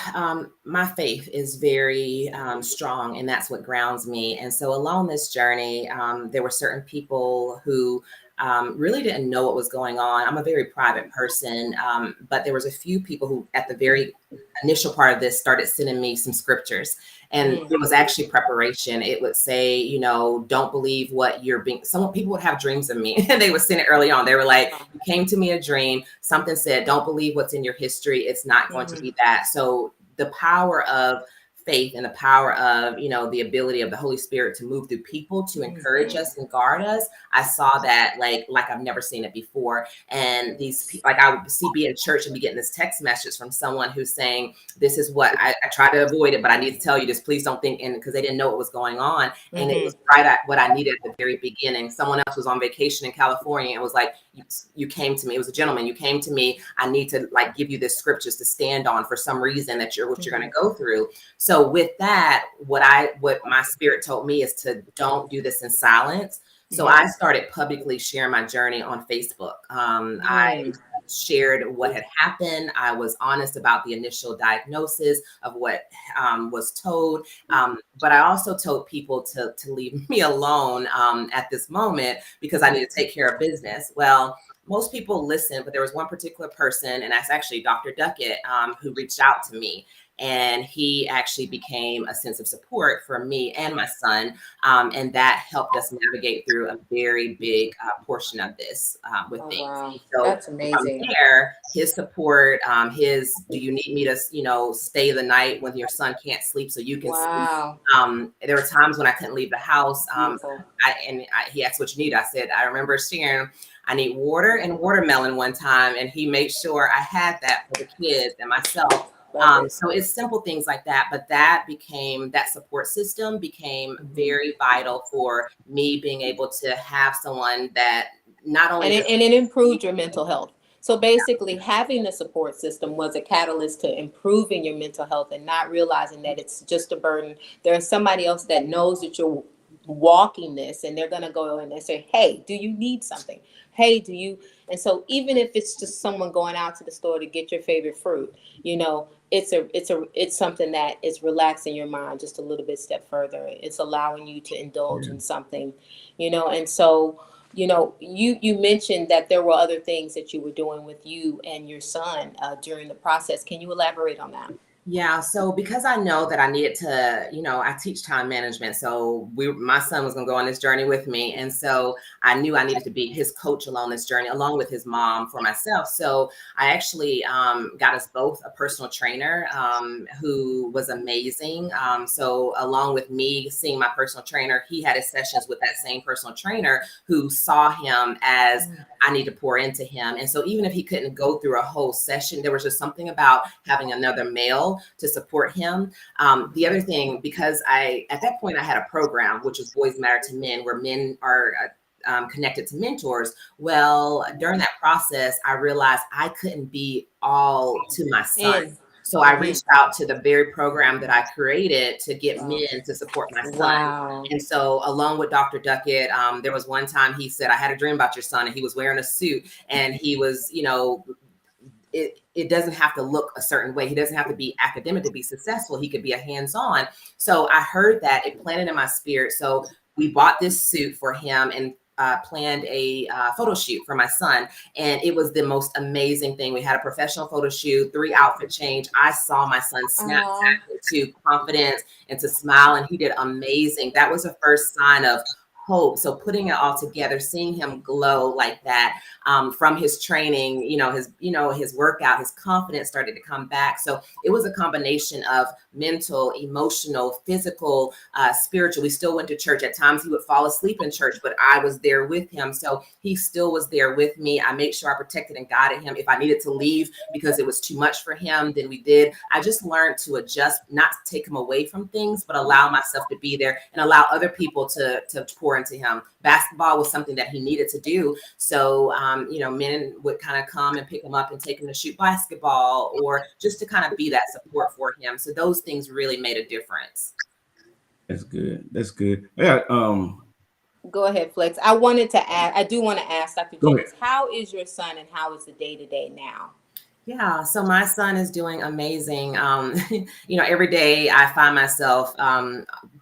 my faith is very strong, and that's what grounds me. And so, along this journey, there were certain people who really didn't know what was going on. I'm a very private person, but there was a few people who, at the very initial part of this, started sending me some scriptures, and it was actually preparation. It would say, you know, don't believe what you're being. Some people would have dreams of me, and they would send it early on. They were like, "You came to me a dream. Something said, don't believe what's in your history. It's not going to be that." So the power of faith and the power of, you know, the ability of the Holy Spirit to move through people to encourage us and guard us, I saw that like I've never seen it before. And these people, like I would be in church and be getting this text message from someone who's saying, this is what I try to avoid it, but I need to tell you this, please don't think, and because they didn't know what was going on. And it was right at what I needed at the very beginning. Someone else was on vacation in California and was like, you came to me. It was a gentleman. You came to me. I need to like give you this scriptures to stand on for some reason that you're going to go through. So with that, what my spirit told me is to don't do this in silence. So I started publicly sharing my journey on Facebook. I shared what had happened. I was honest about the initial diagnosis of what was told. But I also told people to leave me alone at this moment because I need to take care of business. Well, most people listen, but there was one particular person, and that's actually Dr. Duckett, who reached out to me. And he actually became a sense of support for me and my son. And that helped us navigate through a very big portion of this with things. Wow. So That's amazing. from there, his support, do you need me to, you know, stay the night when your son can't sleep so you can sleep? There were times when I couldn't leave the house. He asked what you need. I said, I remember sharing, I need water and watermelon one time. And he made sure I had that for the kids and myself. So it's simple things like that, but that support system became very vital for me being able to have someone that not only and it improved your mental health. So basically, having the support system was a catalyst to improving your mental health and not realizing that it's just a burden. There's somebody else that knows that you're walking this, and they're going to go and they say, hey, do you need something? Hey, do you? And so even if it's just someone going out to the store to get your favorite fruit, you know, it's something that is relaxing your mind just a little bit step further. It's allowing you to indulge in something, you know. And so, you know, you mentioned that there were other things that you were doing with you and your son during the process. Can you elaborate on that? Yeah. So because I know that I needed to, you know, I teach time management. So my son was going to go on this journey with me. And so I knew I needed to be his coach along this journey, along with his mom for myself. So I actually got us both a personal trainer who was amazing. So along with me seeing my personal trainer, he had his sessions with that same personal trainer who saw him as I need to pour into him. And so even if he couldn't go through a whole session, there was just something about having another male to support him. The other thing, because at that point I had a program, which was Boys Matter to Men, where men are connected to mentors. Well, during that process, I realized I couldn't be all to my son. So I reached out to the very program that I created to get men to support my son. And so along with Dr. Duckett, there was one time he said, I had a dream about your son, and he was wearing a suit, and he was, you know, it doesn't have to look a certain way. He doesn't have to be academic to be successful. He could be a hands-on. So I heard that, it planted in my spirit. So we bought this suit for him and planned a photo shoot for my son. And it was the most amazing thing. We had a professional photo shoot, 3 outfit change. I saw my son snap back to confidence and to smile, and he did amazing. That was the first sign of hope. So putting it all together, seeing him glow like that, from his training, his workout, his confidence started to come back. So it was a combination of mental, emotional, physical, spiritual. We still went to church. At times he would fall asleep in church, but I was there with him. So he still was there with me. I made sure I protected and guided him. If I needed to leave because it was too much for him, then we did. I just learned to adjust, not to take him away from things, but allow myself to be there and allow other people to pour into him. Basketball was something that he needed to do. So, men would kind of come and pick him up and take him to shoot basketball, or just to kind of be that support for him. So those things really made a difference. That's good. That's good. Yeah. Go ahead, Flex. I do want to ask Dr. Go Jennings, how is your son and how is the day-to-day now? Yeah, so my son is doing amazing. Every day I find myself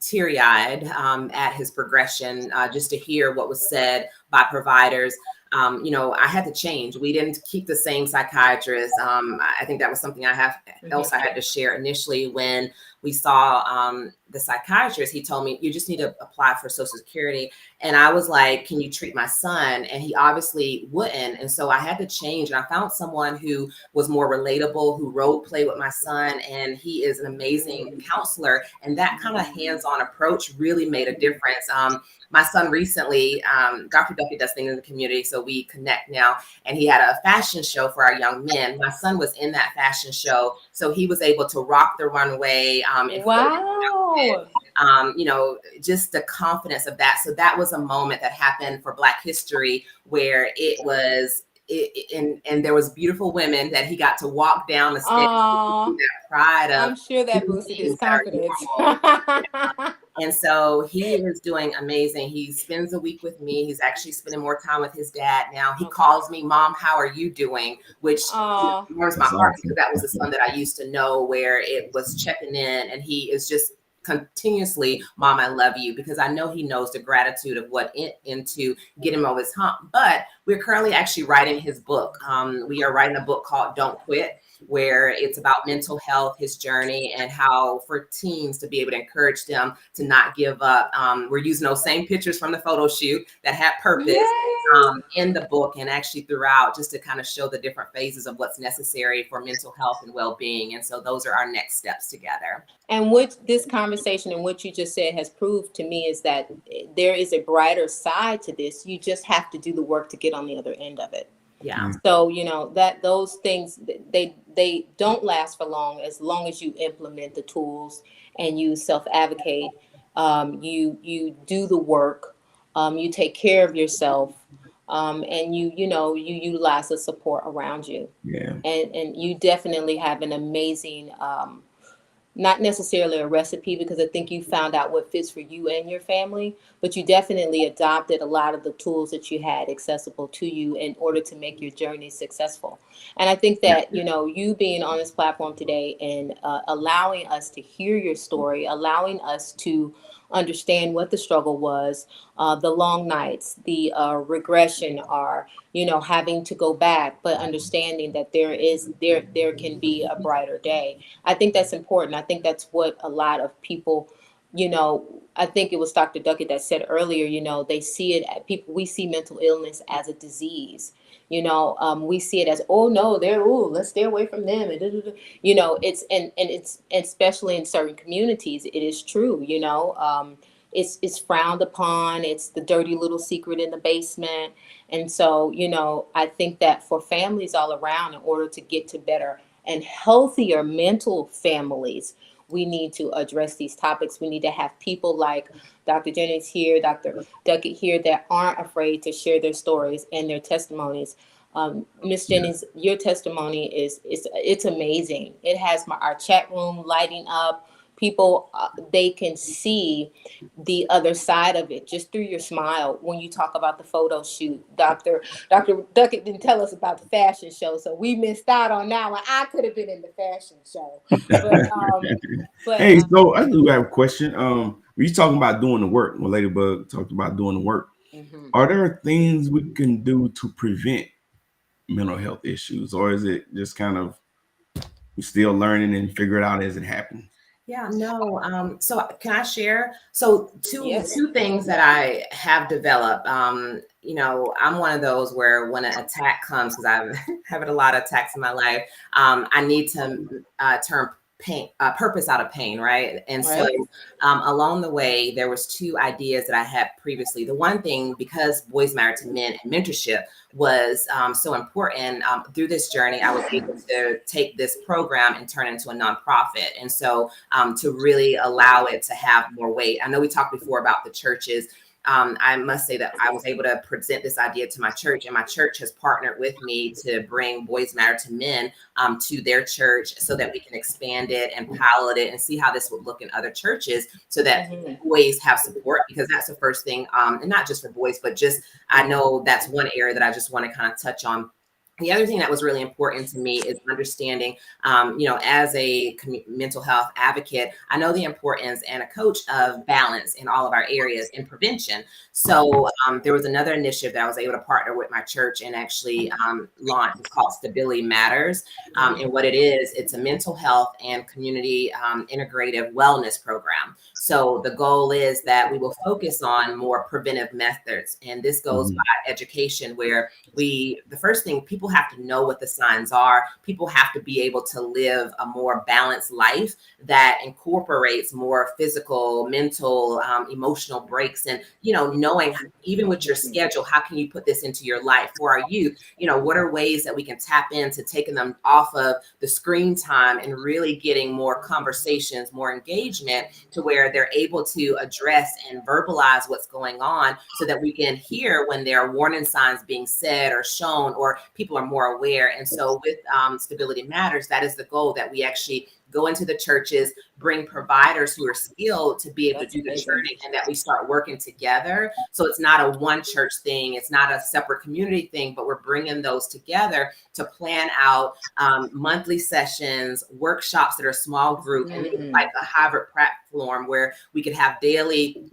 teary-eyed at his progression, just to hear what was said by providers. I had to change. We didn't keep the same psychiatrist. I think that was something I had to share initially when we saw the psychiatrist. He told me, you just need to apply for Social Security. And I was like, can you treat my son? And he obviously wouldn't. And so I had to change. And I found someone who was more relatable, who role played with my son. And he is an amazing counselor. And that kind of hands-on approach really made a difference. My son recently, Dr. Duffy does things in the community, so we connect now. And he had a fashion show for our young men. My son was in that fashion show, so he was able to rock the runway. Wow. Just the confidence of that. So that was a moment that happened for Black History where it was. And there was beautiful women that he got to walk down the stage. That pride of, I'm sure that boosted his confidence. And so he is doing amazing. He spends a week with me. He's actually spending more time with his dad now. He calls me, Mom, how are you doing? Which warms my heart, because that was the son that I used to know, where it was checking in, and he is just continuously, Mom, I love you, because I know he knows the gratitude of what into get him over his hump. But we're currently actually writing his book. We are writing a book called Don't Quit, where it's about mental health, his journey, and how for teens to be able to encourage them to not give up. We're using those same pictures from the photo shoot that had purpose in the book, and actually throughout, just to kind of show the different phases of what's necessary for mental health and well-being. And so those are our next steps together. And what this conversation and what you just said has proved to me is that there is a brighter side to this. You just have to do the work to get on the other end of it. Yeah. So, that those things, they don't last for long as you implement the tools and you self-advocate, you do the work, you take care of yourself, and you utilize the support around you. Yeah. And you definitely have an amazing, not necessarily a recipe, because I think you found out what fits for you and your family, but you definitely adopted a lot of the tools that you had accessible to you in order to make your journey successful. And I think that, you being on this platform today and allowing us to hear your story, allowing us to understand what the struggle was, the long nights, the regression, are, having to go back, but understanding that there can be a brighter day. I think that's important. I think that's what a lot of people, I think it was Dr. Duckett that said earlier, they see it, we see mental illness as a disease. We see it as, oh no, let's stay away from them. And it's especially in certain communities, it is true, it's frowned upon. It's the dirty little secret in the basement. And so, I think that for families all around, in order to get to better and healthier mental families, we need to address these topics. We need to have people like Dr. Jennings here, Dr. Duckett here, that aren't afraid to share their stories and their testimonies. Ms. Jennings, your testimony it's amazing. It has our chat room lighting up. People, they can see the other side of it just through your smile when you talk about the photo shoot. Dr. Duckett didn't tell us about the fashion show, so we missed out on that one. I could have been in the fashion show. But Hey, so I do have a question. When you talking about doing the work, when Ladybug talked about doing the work, are there things we can do to prevent mental health issues, or is it just kind of we still learning and figure it out as it happens? Yeah, no. So can I share? So Yes. two things that I have developed. I'm one of those where when an attack comes, because I've having a lot of attacks in my life, I need to turn pain, purpose out of pain, right? And so Right. along the way, there was two ideas that I had previously. The one thing, because Boys Married to Men and mentorship was so important through this journey, I was able to take this program and turn it into a nonprofit. And so to really allow it to have more weight. I know we talked before about the churches. I must say that I was able to present this idea to my church, and my church has partnered with me to bring Boys Matter to Men to their church so that we can expand it and pilot it and see how this would look in other churches so that boys have support, because that's the first thing. And not just for boys, but just I know that's one area that I just want to kind of touch on. The other thing that was really important to me is understanding, as a mental health advocate, I know the importance and a coach of balance in all of our areas in prevention. So there was another initiative that I was able to partner with my church and actually launch. It's called Stability Matters. And what it is, it's a mental health and community integrative wellness program. So the goal is that we will focus on more preventive methods. And this goes by education, where the first thing, people have to know what the signs are. People have to be able to live a more balanced life that incorporates more physical, mental, emotional breaks. And, knowing even with your schedule, how can you put this into your life? For our youth, what are ways that we can tap into taking them off of the screen time and really getting more conversations, more engagement, to where they're able to address and verbalize what's going on, so that we can hear when there are warning signs being said or shown, or people are more aware. And so with Stability Matters, that is the goal, that we actually go into the churches, bring providers who are skilled to be able to do the journey, and that we start working together. So it's not a one church thing, it's not a separate community thing, but we're bringing those together to plan out monthly sessions, workshops that are small group, and like a hybrid platform where we could have daily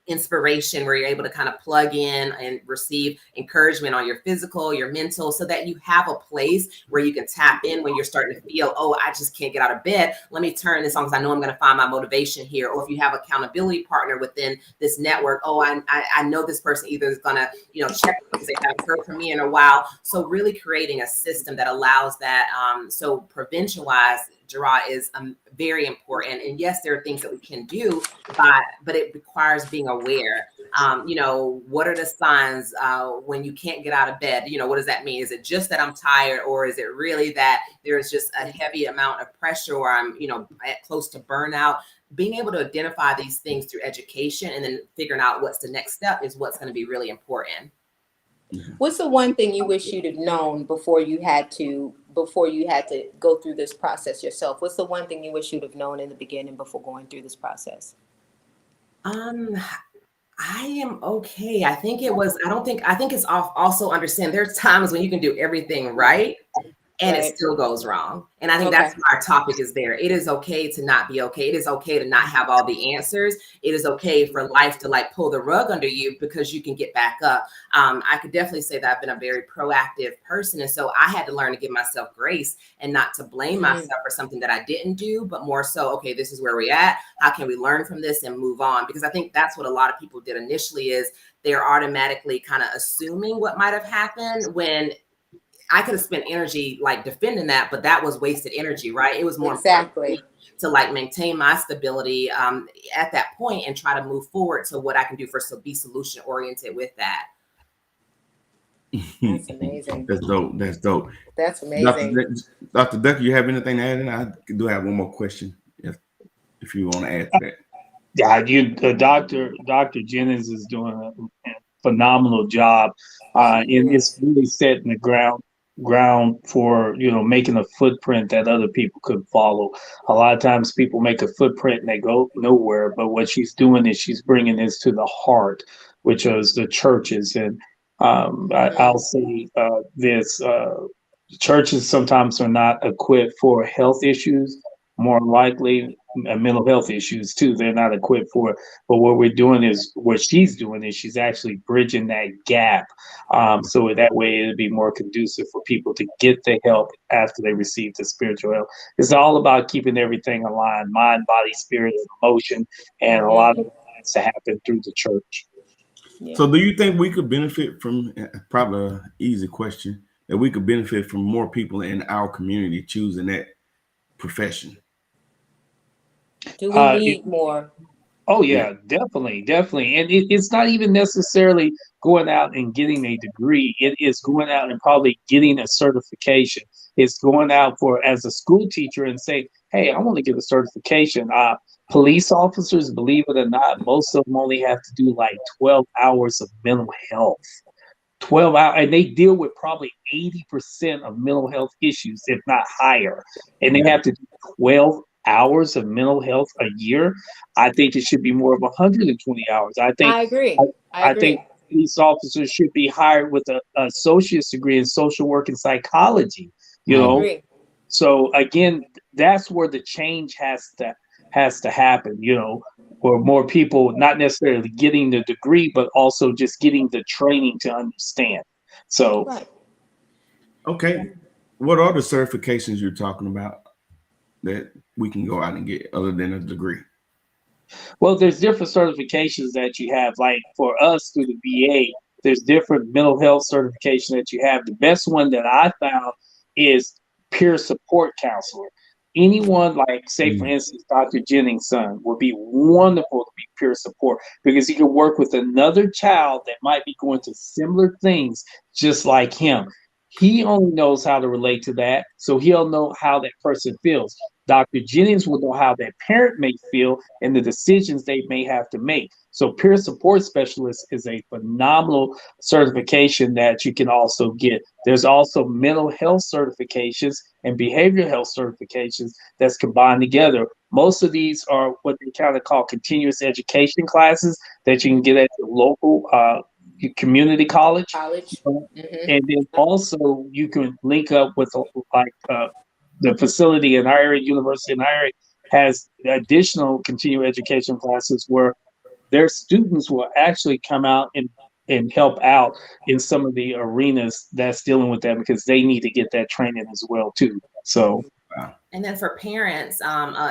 inspiration, where you're able to kind of plug in and receive encouragement on your physical, your mental, so that you have a place where you can tap in when you're starting to feel, oh, I just can't get out of bed. Let me turn this on because I know I'm going to find my motivation here. Or if you have accountability partner within this network, oh, I know this person either is going to, check because they haven't heard from me in a while. So really creating a system that allows that. So prevention wise, Gerard, is very important. And yes, there are things that we can do, but it requires being aware. What are the signs when you can't get out of bed? What does that mean? Is it just that I'm tired, or is it really that there's just a heavy amount of pressure, or I'm, at close to burnout? Being able to identify these things through education and then figuring out what's the next step is what's going to be really important. What's the one thing you wish you'd have known before you had to go through this process yourself? What's the one thing you wish you'd have known in the beginning before going through this process? I am okay. I think it's also understand there's times when you can do everything right and it still goes wrong. And I think that's why our topic is there. It is okay to not be okay. It is okay to not have all the answers. It is okay for life to pull the rug under you, because you can get back up. I could definitely say that I've been a very proactive person. And so I had to learn to give myself grace and not to blame myself for something that I didn't do, but more so, okay, this is where we're at. How can we learn from this and move on? Because I think that's what a lot of people did initially, is they're automatically kind of assuming what might have happened, when I could have spent energy defending that, but that was wasted energy, right? It was more important to maintain my stability at that point and try to move forward to what I can do be solution oriented with that. That's amazing. That's dope. That's dope. That's amazing. Dr. Ducker, you have anything to add? And I do have one more question if you want to add to that. Yeah, Dr. Jennings is doing a phenomenal job, and it's really setting the ground for making a footprint that other people could follow. A lot of times people make a footprint and they go nowhere, but what she's doing is she's bringing this to the heart, which is the churches. And I'll say this: churches sometimes are not equipped for health issues. More likely, mental health issues too. They're not equipped for it. But what she's doing is she's actually bridging that gap. So that way it'll be more conducive for people to get the help after they receive the spiritual help. It's all about keeping everything aligned, mind, body, spirit, and emotion. And a lot of it has to happen through the church. Yeah. So, do you think we could benefit from, probably an easy question, that we could benefit from more people in our community choosing that profession? Do we need more? Oh Yeah. yeah, definitely, definitely. And it's not even necessarily going out and getting a degree. It is going out and probably getting a certification. It's going out for as a school teacher and say, "Hey, I want to get a certification." Police officers, believe it or not, most of them only have to do like 12 hours of mental health. 12 hours, and they deal with probably 80% of mental health issues, if not higher. And they Yeah. have to do 12 hours of mental health a year. I think it should be more of 120 hours. I agree. I I think agree. police officers should be hired with a associate's degree in social work and psychology, you I know. agree. So again, that's where the change has to happen, for more people not necessarily getting the degree, but also just getting the training to understand. So, Right. Okay. What are the certifications you're talking about that we can go out and get other than a degree? well, there's different certifications that you have. Like for us through the VA, there's different mental health certification that you have. The best one that I found is peer support counselor. Anyone like, say, for Mm. instance, Dr. Jennings' son would be wonderful to be peer support because he could work with another child that might be going through similar things just like him. He only knows how to relate to that, so he'll know how that person feels. Dr. Jennings will know how that parent may feel and the decisions they may have to make. So, peer support specialist is a phenomenal certification that you can also get. There's also mental health certifications and behavioral health certifications that's combined together. Most of these are what they kind of call continuous education classes that you can get at your local community college. College. Hmm. And then also you can link up with like the facility in our area, university in our area, has additional continuing education classes where their students will actually come out and help out in some of the arenas that's dealing with that because they need to get that training as well too. So Wow. And then for parents,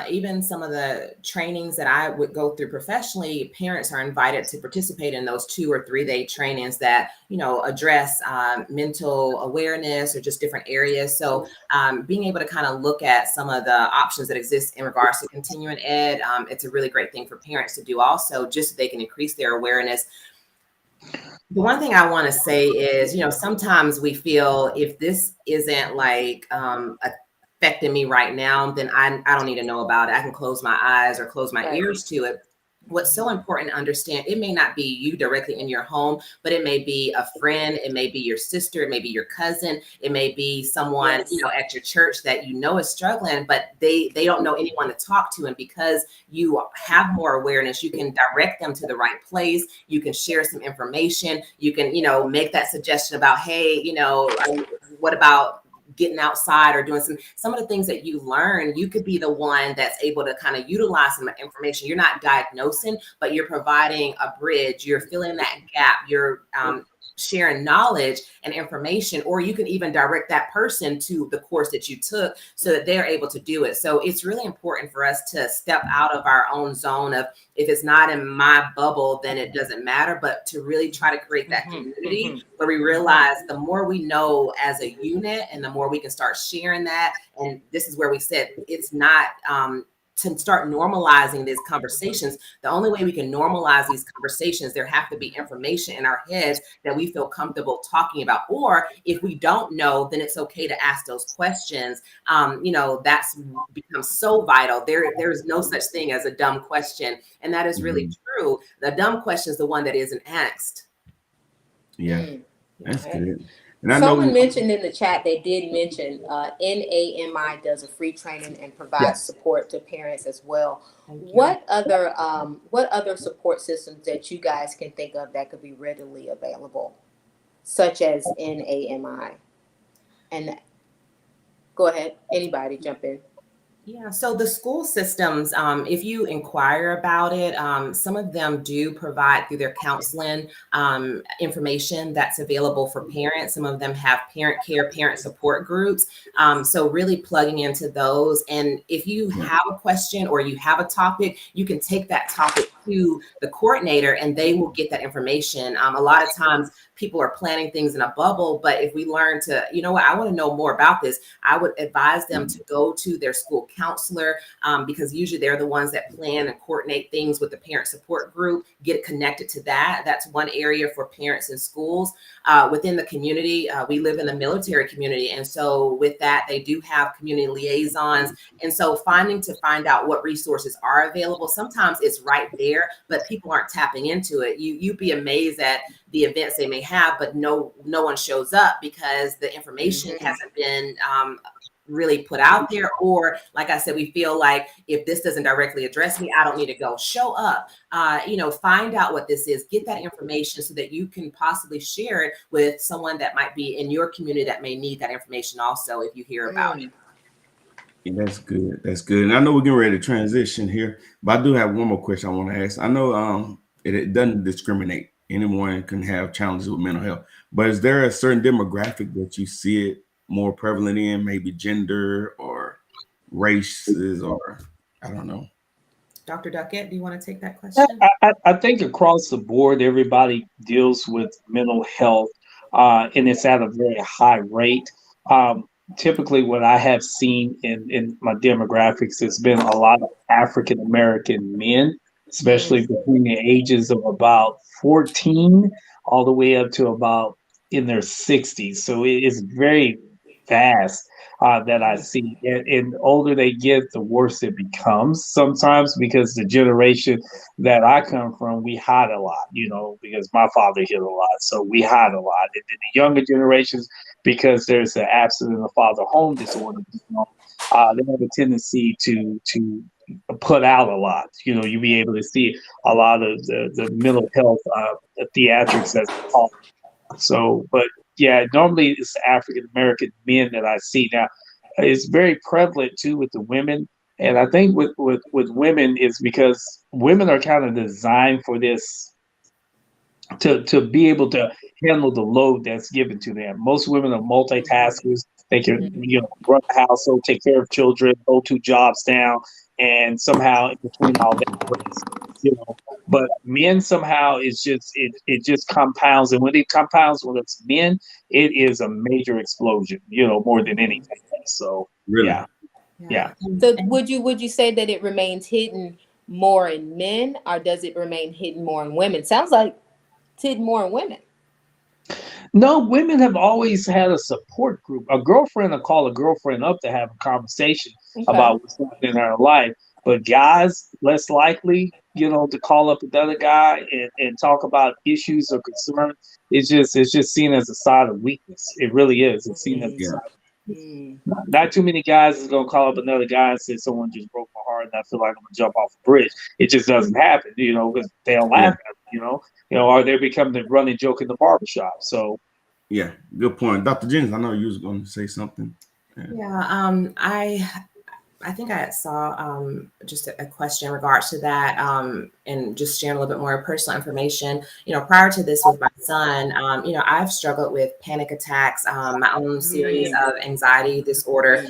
even some of the trainings that I would go through professionally, parents are invited to participate in those 2 or 3 day trainings that, address mental awareness or just different areas. So being able to kind of look at some of the options that exist in regards to continuing ed, it's a really great thing for parents to do also, just so they can increase their awareness. The one thing I want to say is, sometimes we feel if this isn't like affecting me right now, then I don't need to know about it. I can close my eyes or close my Right. ears to it. What's so important to understand, it may not be you directly in your home, but it may be a friend, it may be your sister, it may be your cousin, it may be someone, Yes. at your church that is struggling, but they don't know anyone to talk to. And because you have more awareness, you can direct them to the right place. You can share some information. You can, make that suggestion about, hey, what about getting outside or doing some of the things that you learn. You could be the one that's able to kind of utilize some information. You're not diagnosing, but you're providing a bridge. You're filling that gap. You're sharing knowledge and information, or you can even direct that person to the course that you took so that they're able to do it. So it's really important for us to step out of our own zone of, if it's not in my bubble, then it doesn't matter, but to really try to create that community where we realize the more we know as a unit and the more we can start sharing that. And this is where we said it's not to start normalizing these conversations. The only way we can normalize these conversations, there have to be information in our heads that we feel comfortable talking about. Or if we don't know, then it's okay to ask those questions. That's become so vital. There's no such thing as a dumb question. And that is really true. The dumb question is the one that isn't asked. Yeah, that's good. And I Someone know, mentioned in the chat, they did mention NAMI does a free training and provides yes. support to parents as well. Thank you. What other support systems that you guys can think of that could be readily available, such as NAMI? And go ahead, anybody jump in. Yeah, so the school systems, if you inquire about it, some of them do provide through their counseling information that's available for parents. Some of them have parent care, parent support groups. So really plugging into those. And if you Yeah. have a question or you have a topic, you can take that topic to the coordinator and they will get that information. A lot of times people are planning things in a bubble, but if we learn to, you know what, I want to know more about this, I would advise them to go to their school counselor, because usually they're the ones that plan and coordinate things with the parent support group, get connected to that. That's one area for parents in schools. Within the community, we live in the military community. And so with that, they do have community liaisons. And so find out what resources are available. Sometimes it's right there, but people aren't tapping into it. You'd be amazed at the events they may have, but no one shows up because the information hasn't been really put out there. Or like I said, we feel like if this doesn't directly address me, I don't need to go. Show up, find out what this is, get that information so that you can possibly share it with someone that might be in your community that may need that information also if you hear about it. Yeah, that's good. That's good. And I know we're getting ready to transition here, but I do have one more question I want to ask. I know it doesn't discriminate. Anyone can have challenges with mental health, but is there a certain demographic that you see it more prevalent in, maybe gender or races, or I don't know? Dr. Duckett, do you want to take that I, question? I think across the board, everybody deals with mental health, and it's at a very high rate. Um, Typically, what I have seen in my demographics has been a lot of African American men, especially between the ages of about 14 all the way up to about in their 60s. So it is very vast that I see. And the older they get, the worse it becomes sometimes because the generation that I come from, we hide a lot, because my father hid a lot. So we hide a lot. And then the younger generations, because there's the absence of the father home disorder, they have a tendency to put out a lot. You be able to see a lot of the mental health theatrics that's called. So, but yeah, normally it's African American men that I see now. It's very prevalent too with the women, and I think with women is because women are kind of designed for this to be able to handle the load that's given to them. Most women are multitaskers. They can run a household, take care of children, hold two jobs down, and somehow in between all that, you know. But men somehow it just compounds, and when it compounds when it's men, it is a major explosion, more than anything. So Really? yeah, yeah. So would you say that it remains hidden more in men, or does it remain hidden more in women? Sounds like it's hidden more in women. No, women have always had a support group. A girlfriend will call a girlfriend up to have a conversation Okay. about what's happening in her life. But guys, less likely, to call up another guy and talk about issues or concerns. It's just seen as a sign of weakness. It really is. It's seen as a Yeah. sign. Mm. Not too many guys is gonna call up another guy and say someone just broke my heart and I feel like I'm gonna jump off a bridge. It just doesn't happen, because they don't Yeah. laugh at them, or they become the running joke in the barbershop. So Yeah. Good point. Dr. Jennings, I know you was going to say something. Yeah. Yeah, I think I saw just a question in regards to that, and just sharing a little bit more personal information. Prior to this with my son, I've struggled with panic attacks, my own series of anxiety disorder,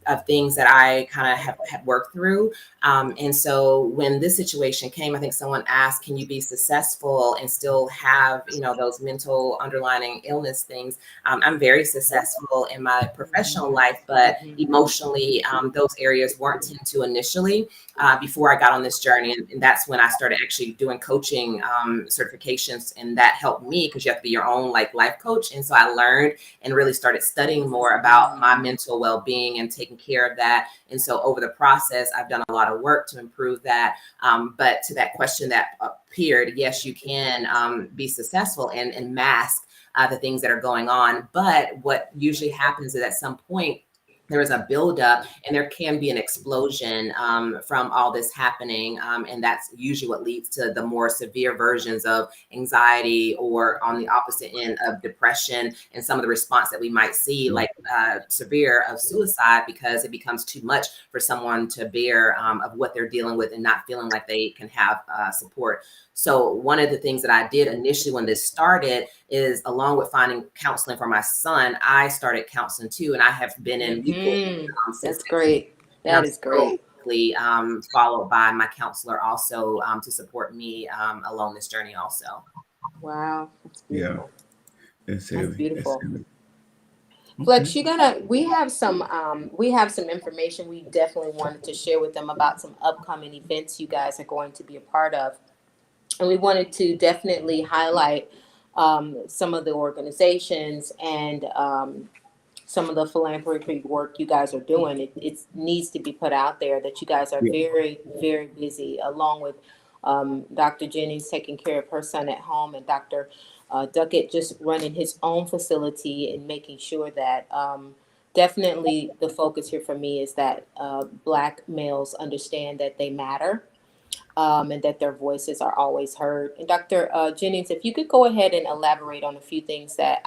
of things that I kind of have worked through. And so when this situation came, I think someone asked, can you be successful and still have, those mental underlying illness things? I'm very successful in my professional life, but emotionally, those areas weren't tend to initially before I got on this journey. And that's when I started actually doing coaching certifications. And that helped me because you have to be your own life coach. And so I learned and really started studying more about my mental well-being and taking care of that. And so over the process, I've done a lot of work to improve that. But to that question that appeared, yes, you can be successful and mask the things that are going on. But what usually happens is at some point, there is a buildup and there can be an explosion from all this happening. And that's usually what leads to the more severe versions of anxiety, or on the opposite end of depression, and some of the response that we might see, like severe of suicide, because it becomes too much for someone to bear of what they're dealing with and not feeling like they can have support. So one of the things that I did initially when this started is, along with finding counseling for my son, I started counseling too. And I have been in That's great. That is great. Followed by my counselor also to support me along this journey also. Wow. That's beautiful. Yeah, it's heavy. That's beautiful. It's heavy. Flex, we have some information we definitely wanted to share with them about some upcoming events you guys are going to be a part of. And we wanted to definitely highlight some of the organizations and some of the philanthropy work you guys are doing. It needs to be put out there that you guys are very, very busy, along with Dr. Jennings taking care of her son at home, and Dr. Duckett just running his own facility and making sure that definitely the focus here for me is that Black males understand that they matter. And that their voices are always heard. And Dr. Jennings, if you could go ahead and elaborate on a few things that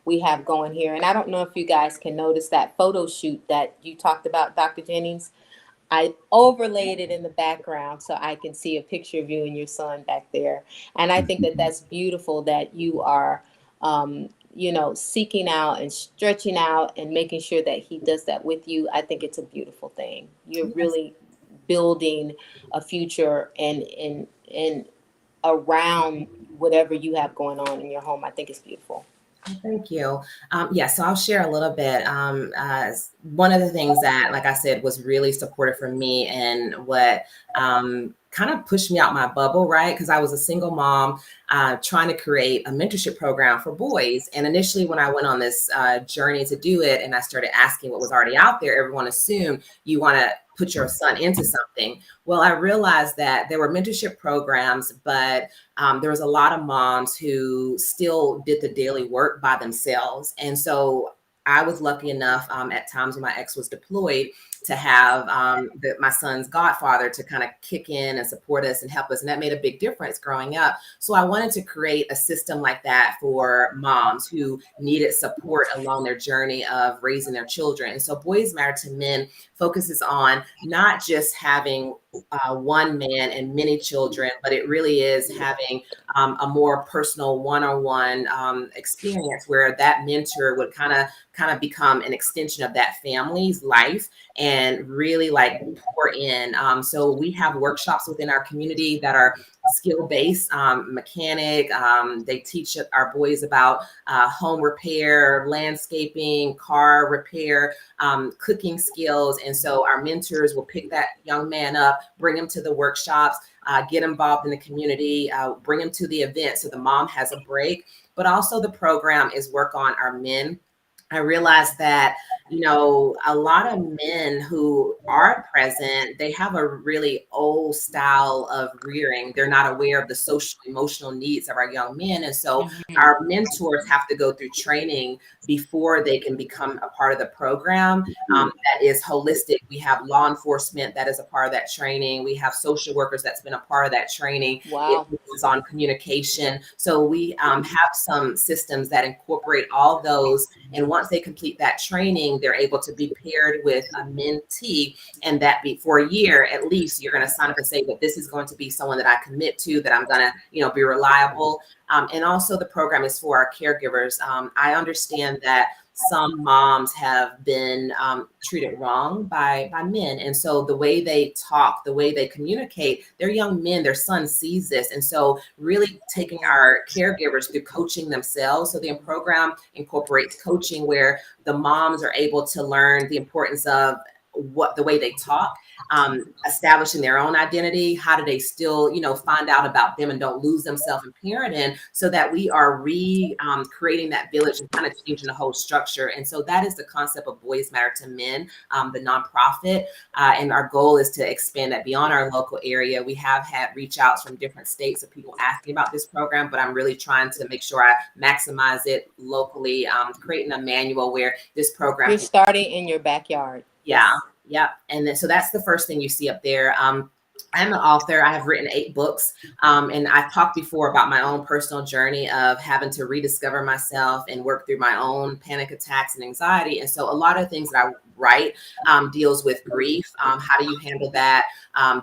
we have going here. And I don't know if you guys can notice that photo shoot that you talked about, Dr. Jennings. I overlaid it in the background so I can see a picture of you and your son back there. And I think that that's beautiful that you are, seeking out and stretching out and making sure that he does that with you. I think it's a beautiful thing. You're really building a future and around whatever you have going on in your home. I think it's beautiful. Thank you. So I'll share a little bit. One of the things that, like I said, was really supportive for me, and what kind of pushed me out my bubble, right? Because I was a single mom trying to create a mentorship program for boys. And initially, when I went on this journey to do it, and I started asking what was already out there, everyone assumed you want to put your son into something. Well, I realized that there were mentorship programs, but there was a lot of moms who still did the daily work by themselves. And so I was lucky enough at times when my ex was deployed to have my son's godfather to kind of kick in and support us and help us. And that made a big difference growing up. So I wanted to create a system like that for moms who needed support along their journey of raising their children. And so Boys Matter to Men focuses on not just having one man and many children, but it really is having a more personal one-on-one experience where that mentor would kind of become an extension of that family's life and really like pour in. So we have workshops within our community that are skill-based, mechanic. They teach our boys about home repair, landscaping, car repair, cooking skills. And so our mentors will pick that young man up, bring him to the workshops, get involved in the community, bring him to the event so the mom has a break. But also the program is work on our men. I realized that, a lot of men who are present, they have a really old style of rearing. They're not aware of the social, emotional needs of our young men. And so our mentors have to go through training before they can become a part of the program that is holistic. We have law enforcement that is a part of that training. We have social workers that's been a part of that training. Wow. It is on communication. So we have some systems that incorporate all those. And once they complete that training, they're able to be paired with a mentee, and that for a year at least, you're going to sign up and say that this is going to be someone that I commit to, that I'm going to, be reliable. And also the program is for our caregivers. I understand that some moms have been treated wrong by men. And so the way they talk, the way they communicate, their young men, their son sees this. And so really taking our caregivers through coaching themselves. So the program incorporates coaching where the moms are able to learn the importance of the way they talk, establishing their own identity? How do they still, find out about them and don't lose themselves in parenting, so that we are creating that village and kind of changing the whole structure? And so that is the concept of Boys Matter to Men, the nonprofit. And our goal is to expand that beyond our local area. We have had reach outs from different states of people asking about this program, but I'm really trying to make sure I maximize it locally, creating a manual where this program. You're starting in your backyard. Yeah. Yeah. And then, so that's the first thing you see up there. I'm an author. I have written 8 books. And I've talked before about my own personal journey of having to rediscover myself and work through my own panic attacks and anxiety. And so a lot of things that I write deals with grief. How do you handle that?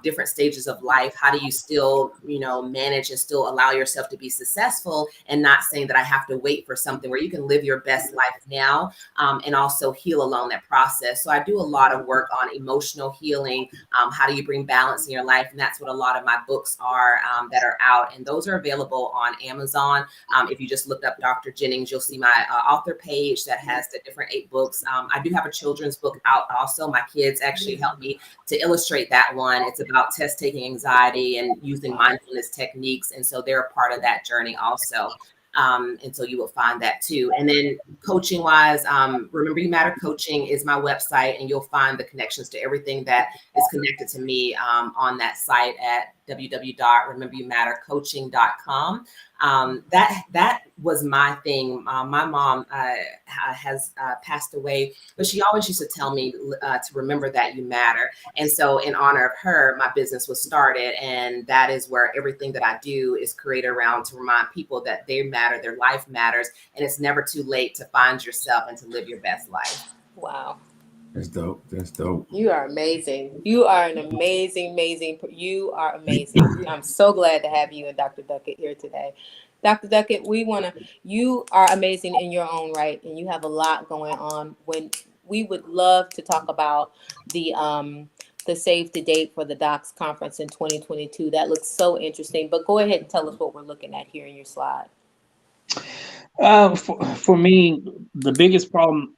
Different stages of life. How do you still, manage and still allow yourself to be successful, and not saying that I have to wait for something, where you can live your best life now, and also heal along that process. So I do a lot of work on emotional healing. How do you bring balance in your life? And that's what a lot of my books are, that are out. And those are available on Amazon. If you just looked up Dr. Jennings, you'll see my author page that has the different 8 books. I do have a children's book out also. My kids actually helped me to illustrate that one. It's about test taking anxiety and using mindfulness techniques. And so they're a part of that journey also. And so you will find that too. And then coaching wise, Remember You Matter Coaching is my website, and you'll find the connections to everything that is connected to me on that site at www.rememberyoumattercoaching.com. That was my thing. My mom has passed away, but she always used to tell me to remember that you matter. And so in honor of her, my business was started. And that is where everything that I do is created around, to remind people that they matter, their life matters, and it's never too late to find yourself and to live your best life. Wow. That's dope. That's dope. You are amazing. You are an amazing. You are amazing. I'm so glad to have you and Dr. Duckett here today. Dr. Duckett, you are amazing in your own right, and you have a lot going on. When we would love to talk about the save the date for the Docs conference in 2022. That looks so interesting. But go ahead and tell us what we're looking at here in your slide. For me, the biggest problem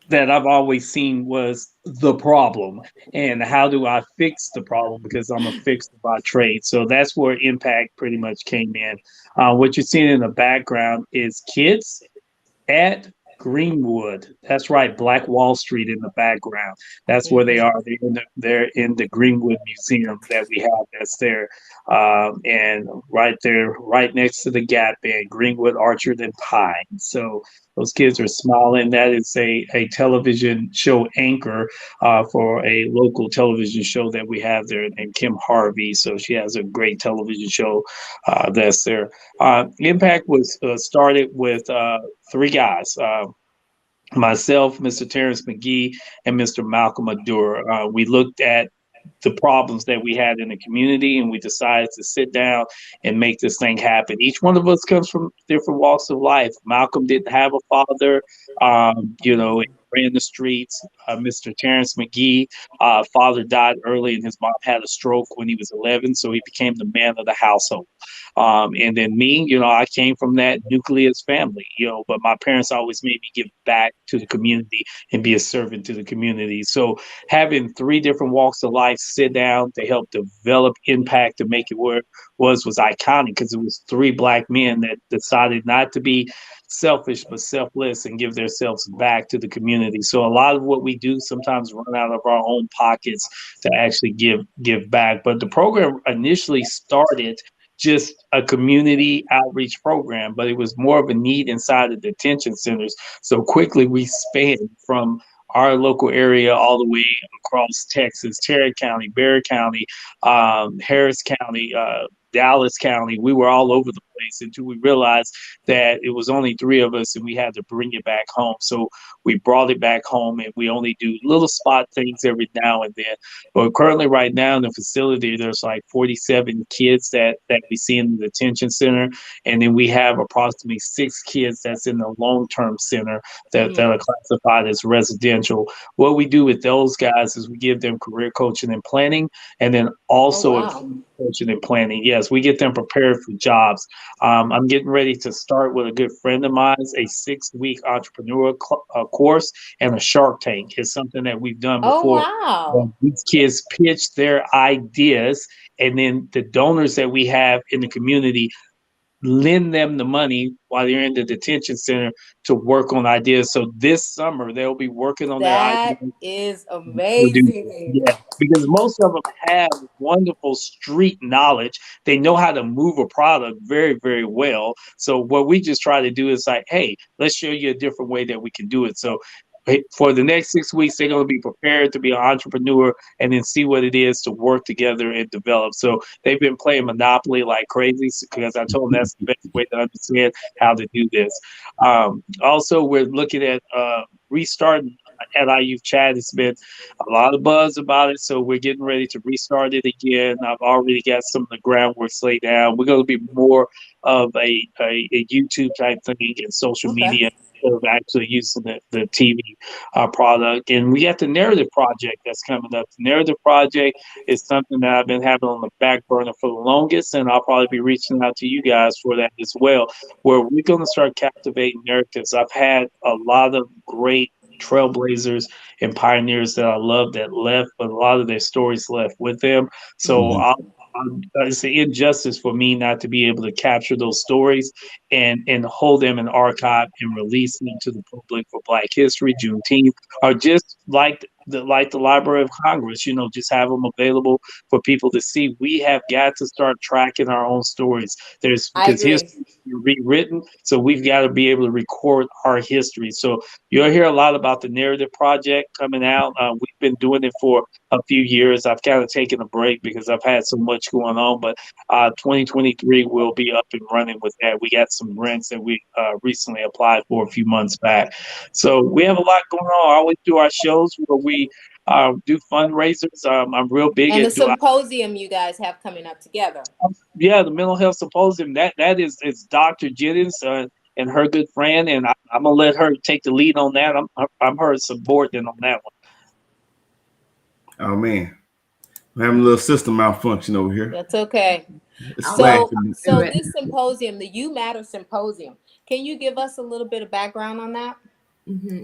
that I've always seen was the problem, and how do I fix the problem, because I'm a fixer by trade. So that's where impact pretty much came in. What you're seeing in the background is kids at Greenwood. That's right, Black Wall Street in the background. That's where they are. They're in the Greenwood Museum that we have that's there. And right there, right next to the Gap and Greenwood Orchard and Pine. So those kids are smiling. That is a television show anchor for a local television show that we have there named Kim Harvey. So she has a great television show that's there. Impact was started with 3 guys. Myself, Mr. Terrence McGee, and Mr. Malcolm Adur. We looked at the problems that we had in the community, and we decided to sit down and make this thing happen. Each one of us comes from different walks of life. Malcolm didn't have a father, ran the streets. Mr. Terrence McGee, father died early, and his mom had a stroke when he was 11, so he became the man of the household. And then me, I came from that nucleus family, but my parents always made me give back to the community and be a servant to the community. So having 3 different walks of life sit down to help develop impact to make it where it was iconic, because it was 3 Black men that decided not to be selfish but selfless and give themselves back to the community. So a lot of what we do sometimes run out of our own pockets to actually give back. But the program initially started just a community outreach program, but it was more of a need inside the detention centers. So quickly we spanned from our local area all the way across Texas, Tarrant County, Bexar County, Harris County, Dallas County. We were all over the place until we realized that it was only 3 of us and we had to bring it back home. So we brought it back home, and we only do little spot things every now and then. But currently right now in the facility, there's like 47 kids that we see in the detention center. And then we have approximately 6 kids that's in the long-term center that are classified as residential. What we do with those guys is we give them career coaching and planning, and then also coaching and planning. Yes, we get them prepared for jobs. I'm getting ready to start with a good friend of mine, a 6-week entrepreneur course, and a Shark Tank is something that we've done Oh, before. wow. These kids pitch their ideas, and then the donors that we have in the community lend them the money while they're in the detention center to work on ideas. So this summer they'll be working on their That ideas. is Produce. amazing. Yeah, because most of them have wonderful street knowledge. They know how to move a product very, very well. So what we just try to do is like, hey, let's show you a different way that we can do it. So for the next 6 weeks, they're going to be prepared to be an entrepreneur and then see what it is to work together and develop. So they've been playing Monopoly like crazy because I told them that's the best way to understand how to do this. Also, we're looking at restarting at our youth chat. It's been a lot of buzz about it, so we're getting ready to restart it again. I've already got some of the groundwork laid down. We're going to be more of a YouTube type thing and social Okay. media instead of actually using the TV product. And we got the narrative project that's coming up. The narrative project is something that I've been having on the back burner for the longest, and I'll probably be reaching out to you guys for that as well, where we're going to start captivating narratives. I've had a lot of great trailblazers and pioneers that I love that left, but a lot of their stories left with them. So Mhm. it's an injustice for me not to be able to capture those stories and hold them in archive and release them to the public for Black History, Juneteenth, or just like the Library of Congress, just have them available for people to see. We have got to start tracking our own stories. There's I because agree. history is rewritten, so we've got to be able to record our history. So you'll hear a lot about the narrative project coming out. We've been doing it for a few years. I've kind of taken a break because I've had so much going on, but 2023 will be up and running with that. We got some grants that we recently applied for a few months back. So we have a lot going on. I always do our shows where we do fundraisers. I'm real big And the at doing. symposium you guys have coming up together. Yeah, the mental health symposium. That is Dr. Jennings and her good friend, and I'm gonna let her take the lead on that. I'm her subordinate on that one. Oh man, I'm having a little system malfunction over here. That's okay. It's So, flashing. so this symposium, the You Matter Symposium, can you give us a little bit of background on that?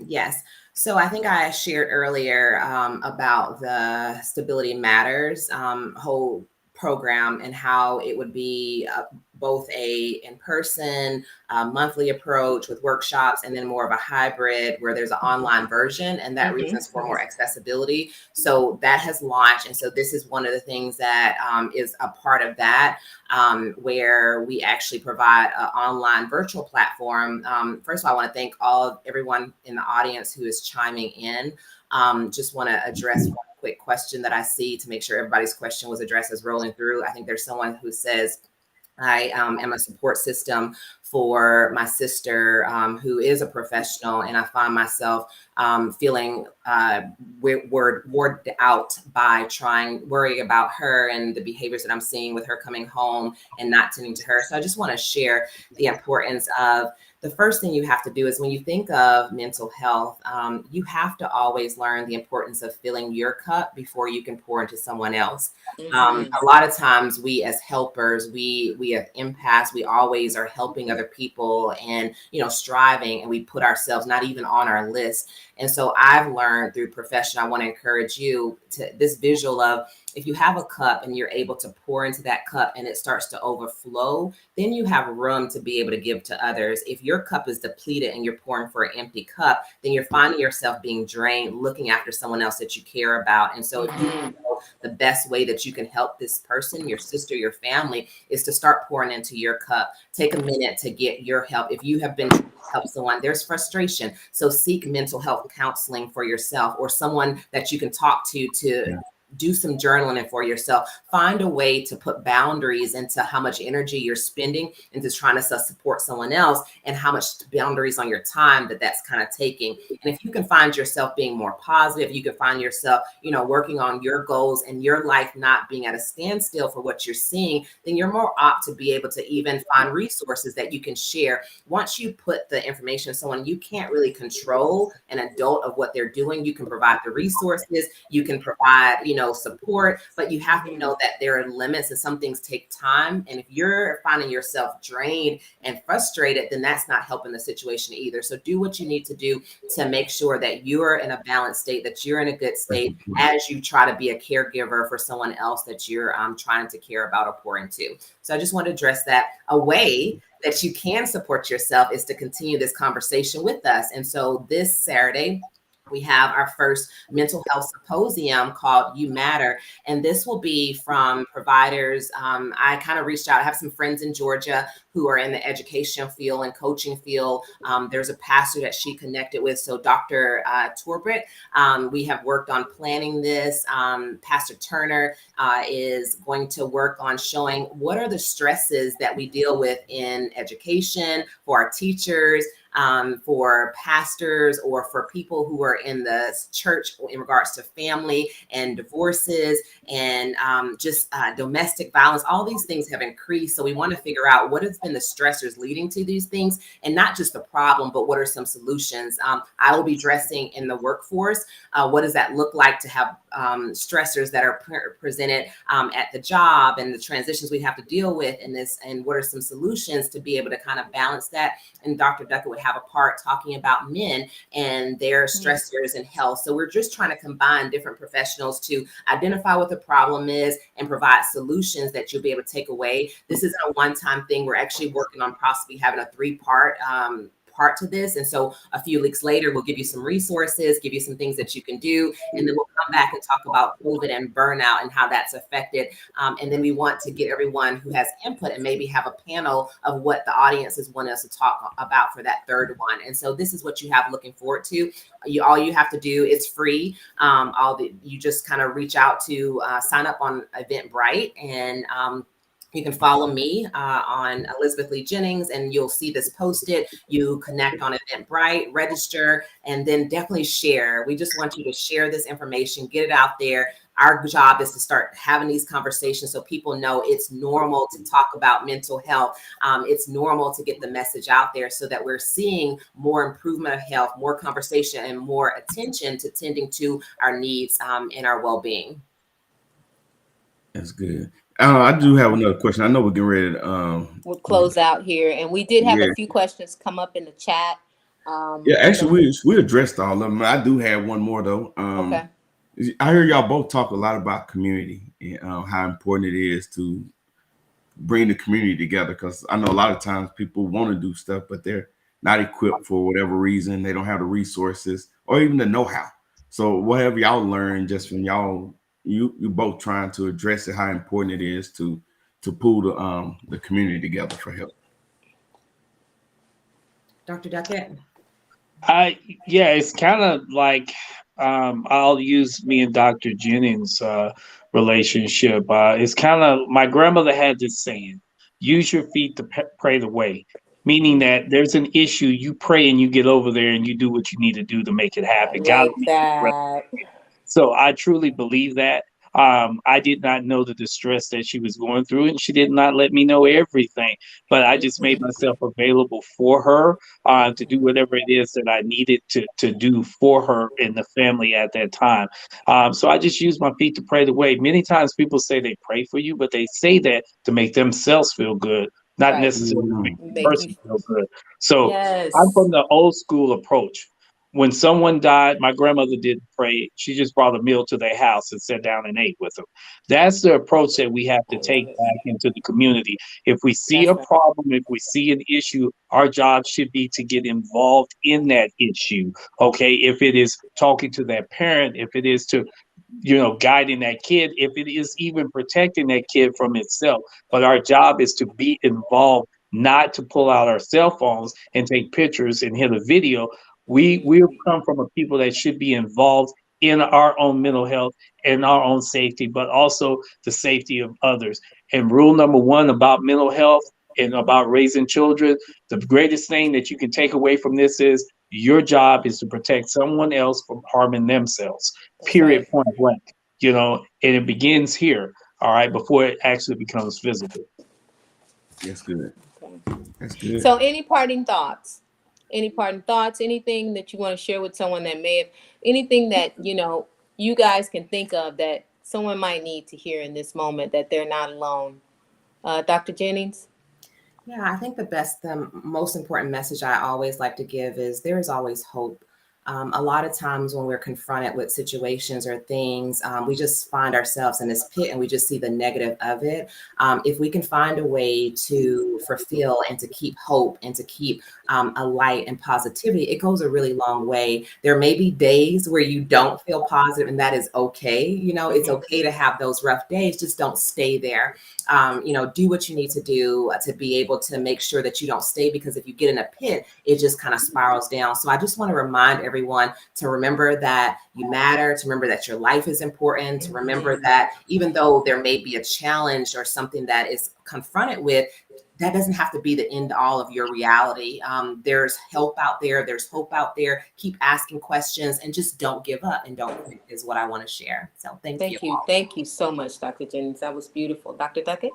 Yes. So I think I shared earlier about the Stability Matters whole program and how it would be both a in-person monthly approach with workshops and then more of a hybrid where there's an online version, and that reasons for more accessibility. So that has launched, and so this is one of the things that is a part of that, where we actually provide an online virtual platform. First of all, I want to thank everyone in the audience who is chiming in. Just want to address one quick question that I see to make sure everybody's question was addressed as rolling through. I think there's someone who says, I am a support system for my sister who is a professional, and I find myself feeling worded out by worrying about her and the behaviors that I'm seeing with her coming home and not tending to her. So I just want to share the importance of the first thing you have to do is when you think of mental health, you have to always learn the importance of filling your cup before you can pour into someone else. A lot of times we as helpers, we have empaths, we always are helping other people and, striving, and we put ourselves not even on our list. And so I've learned through profession, I want to encourage you to this visual of, if you have a cup and you're able to pour into that cup and it starts to overflow, then you have room to be able to give to others. If your cup is depleted and you're pouring for an empty cup, then you're finding yourself being drained, looking after someone else that you care about. And so if you know the best way that you can help this person, your sister, your family, is to start pouring into your cup. Take a minute to get your help. If you have been trying to help someone, there's frustration. So seek mental health counseling for yourself, or someone that you can talk to do some journaling for yourself. Find a way to put boundaries into how much energy you're spending into trying to support someone else, and how much boundaries on your time that's kind of taking. And if you can find yourself being more positive, you can find yourself, working on your goals and your life not being at a standstill for what you're seeing, then you're more apt to be able to even find resources that you can share. Once you put the information in someone, you can't really control an adult of what they're doing. You can provide the resources, you can provide, support, but you have to know that there are limits and some things take time. And if you're finding yourself drained and frustrated, then that's not helping the situation either. So do what you need to do to make sure that you're in a balanced state, that you're in a good state as you try to be a caregiver for someone else that you're trying to care about or pour into. So I just want to address that. A way that you can support yourself is to continue this conversation with us. And so this Saturday, we have our first mental health symposium called You Matter. And this will be from providers. I kind of reached out. I have some friends in Georgia who are in the education field and coaching field. There's a pastor that she connected with. So Dr. Torbert, we have worked on planning this. Pastor Turner is going to work on showing what are the stresses that we deal with in education for our teachers, for pastors, or for people who are in the church in regards to family and divorces and just domestic violence. All these things have increased. So we want to figure out what has been the stressors leading to these things, and not just the problem, but what are some solutions. I will be addressing in the workforce. What does that look like to have stressors that are presented at the job, and the transitions we have to deal with in this, and what are some solutions to be able to kind of balance that. And Dr. Duckett would have a part talking about men and their stressors and health. So we're just trying to combine different professionals to identify what the problem is and provide solutions that you'll be able to take away. This isn't a one-time thing. We're actually working on possibly having a 3-part part to this. And so a few weeks later, we'll give you some resources, give you some things that you can do. And then we'll come back and talk about COVID and burnout and how that's affected. And then we want to get everyone who has input and maybe have a panel of what the audiences want us to talk about for that third one. And so this is what you have looking forward to. All you have to do is free. You just kind of reach out to sign up on Eventbrite, and you can follow me on Elizabeth Lee Jennings, and you'll see this posted. You connect on Eventbrite, register, and then definitely share. We just want you to share this information, get it out there. Our job is to start having these conversations so people know it's normal to talk about mental health. It's normal to get the message out there so that we're seeing more improvement of health, more conversation, and more attention to tending to our needs and our well-being. That's good. I do have another question. I know we're getting ready to we'll close out here, and we did have a few questions come up in the chat. Yeah, actually, we addressed all of them. I do have one more though. Okay. I hear y'all both talk a lot about community and how important it is to bring the community together, because I know a lot of times people want to do stuff, but they're not equipped for whatever reason. They don't have the resources or even the know-how. So what have y'all learned just from y'all, you both trying to address it, how important it is to pull the community together for help? Dr. Duckett? Yeah, it's kind of like I'll use me and Dr. Jennings' relationship. It's kind of, my grandmother had this saying, use your feet to pray the way, meaning that there's an issue, you pray and you get over there and you do what you need to do to make it happen. I like that. So I truly believe that. I did not know the distress that she was going through, and she did not let me know everything. But I just made myself available for her to do whatever it is that I needed to do for her and the family at that time. So I just used my feet to pray the way. Many times people say they pray for you, but they say that to make themselves feel good, not necessarily to make the person feel good. So I'm from the old school approach. When someone died, my grandmother didn't pray. She just brought a meal to their house and sat down and ate with them. That's the approach that we have to take back into the community. If we see a problem, if we see an issue, our job should be to get involved in that issue. Okay, if it is talking to that parent, if it is to, guiding that kid, if it is even protecting that kid from itself. But our job is to be involved, not to pull out our cell phones and take pictures and hit a video. We've come from a people that should be involved in our own mental health and our own safety, but also the safety of others. And rule number one about mental health and about raising children, the greatest thing that you can take away from this is your job is to protect someone else from harming themselves, period, point blank, and it begins here, all right, before it actually becomes physical. That's good. Okay. That's good. So any parting thoughts? Anything that you want to share with someone that may have, anything that, you guys can think of that someone might need to hear in this moment that they're not alone. Dr. Jennings? Yeah, I think the most important message I always like to give is there is always hope. A lot of times when we're confronted with situations or things, we just find ourselves in this pit and we just see the negative of it. If we can find a way to fulfill and to keep hope and to keep a light and positivity, it goes a really long way. There may be days where you don't feel positive, and that is okay. You know, it's okay to have those rough days, just don't stay there. Do what you need to do to be able to make sure that you don't stay, because if you get in a pit, it just kind of spirals down. So I just want to remind everyone to remember that you matter, to remember that your life is important, to remember that even though there may be a challenge or something that is confronted with, that doesn't have to be the end all of your reality. There's help out there. There's hope out there. Keep asking questions and just don't give up and don't quit is what I want to share. So thank you. Thank you so much, Dr. Jennings. That was beautiful. Dr. Duckett?